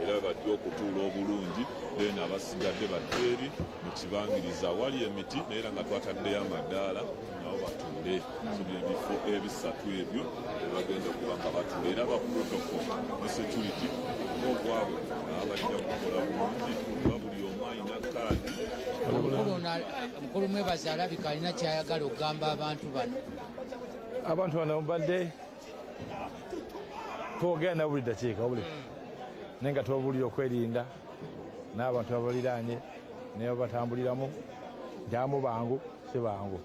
era bajja okutuula obulungi then abasigadde baddeeri mu kibangiriza awali emiti naye era nga twataddeyo amadaala nabo batuule ebifo ebisatu ebyo ebagenda okuba nga batuula era ba protocol ne security obwabwe abajja kukola bulungi kuba buli omu alina kaadi mukulu mwebazi alabika alina kyayagala okugamba abantu bano mbadde twogera na buli dakiika buli naye nga tubabulira okwerinda n'abantu babaliraanye naye babatambuliramu nti amu bangu si bangu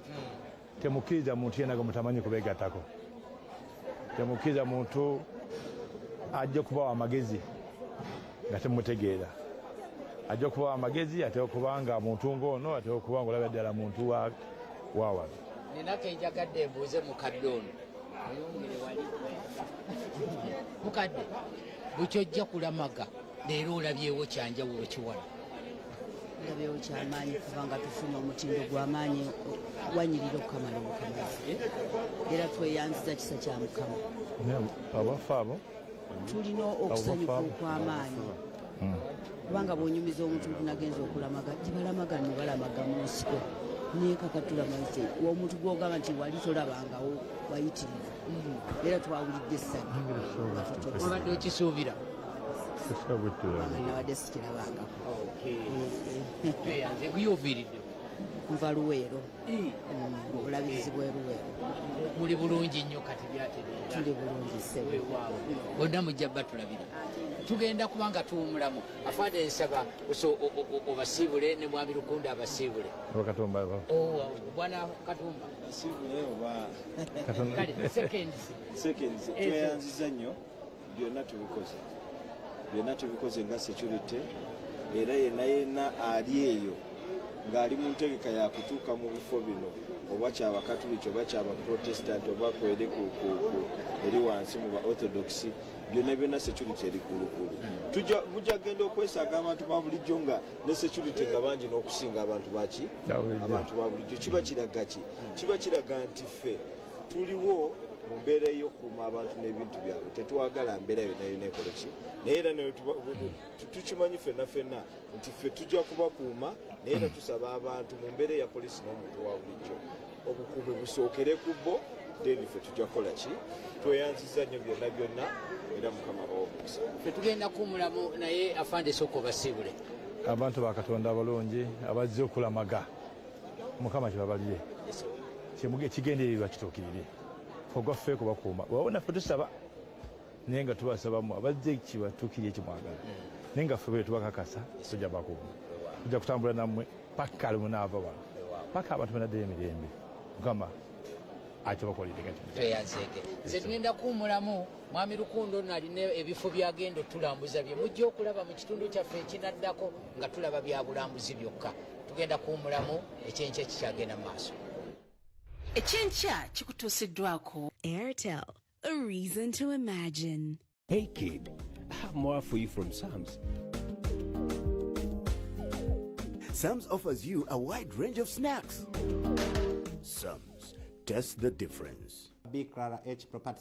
temukkiriza muntu yenna gwe mutamanyi kubeegattako temukkiriza muntu ajja okubawa amagezi nga temutegeera ajja okubawa amagezi ate okuba nga muntu ng'ono ate okuba nga olabya ddala muntu wawano ninako enjagadde embuuze mukadde ono oyongere wali mukadde bukyojja kulamaga leero olabyewo kyanjawulo kiwano olabyewo kyamaanyi kubanga tufuna omutindo gw'amaanyi wanyirira okukamala obukamazi era tweyanziza kisa kya mukama abafu abo tulina okusanyuka okw'amaanyi kubanga bw'onyumiza omuntu nagenza okulamaga gibalamaga nebalamaga mu nsiko naye kakatulamaze omuntu gwogamba nti wali tolabangawo wayitirivu era twawulidde essanyu obadde okisuubira nabadde sikirabangako tweyanze guyoviiridde nva Luweero obulabirizi bwe Luweero muli bulungi nnyo kati byategeera tuli bulungi sewewaabwe bonna mujja batulabira tugenda kubanga tuwumulamu afaade nsaba obasiibule ne mwami Lukundo abasiibule bwana Katumba kale seconds tweyanziza nnyo byonna tubikoze nga security era yenna ali eyo ng'ali mu ntegeka ya kutuuka mu bifo bino oba kyabakatuliki oba kyabaprotestant oba kwere eri wansi mu ba orthodox byonna security eri kulukulu bujja genda okwesaaga abantu ba bulijjo nga ne security nga bangi n'okusinga abantu abantu ba bulijjo kiba kiraga ki kiba kiraga nti ffe tuliwo mu mbeera y'okukuuma abantu n'ebintu byabwe tetwagala mbeera yonna yonna ekole ki naye era tukimanyi ffenna nti ffe tujja kubakuuma naye era tusaba abantu mu mbeera ya poliisi n'omuntu wa bulijjo obukuumi busookere ku bo then ffe tujja kukola ki tweyanziza nnyo byonna era mukama bawomukisa ffe tugenda kuwumulamu naye afande sooka obasiibule abantu bakatonda abalungi abazze okulamaga mukama kyebabalire kigendererwa kituukirire fogwaffe kubakuuma wabona ffe tusaba naye nga tubasabamu abazze kibatuukirire ekimwagala naye nga ffe bwe tubakakasa tujja bakuuma tujja kutambula nammwe paka alimunaava wano paka abantu benaddeyo emirembe mukama tweyanzeeke nze tugenda kuwumulamu mwami Lukundo nalina ebifo byagenda otulambuza bye mujja okulaba mu kitundu kyaffe ekinaddako nga tulaba bya bulambuzi byokka tugenda kuwumulamu ekyenkya kikyagenda mu maaso ekyenkya kikutuusiddwako Airtel, a reason to imagine. Hey kid, I have more for you from Sam's. Sam's offers you a wide range of snacks. Sam's, test the difference. B. Clara H. Property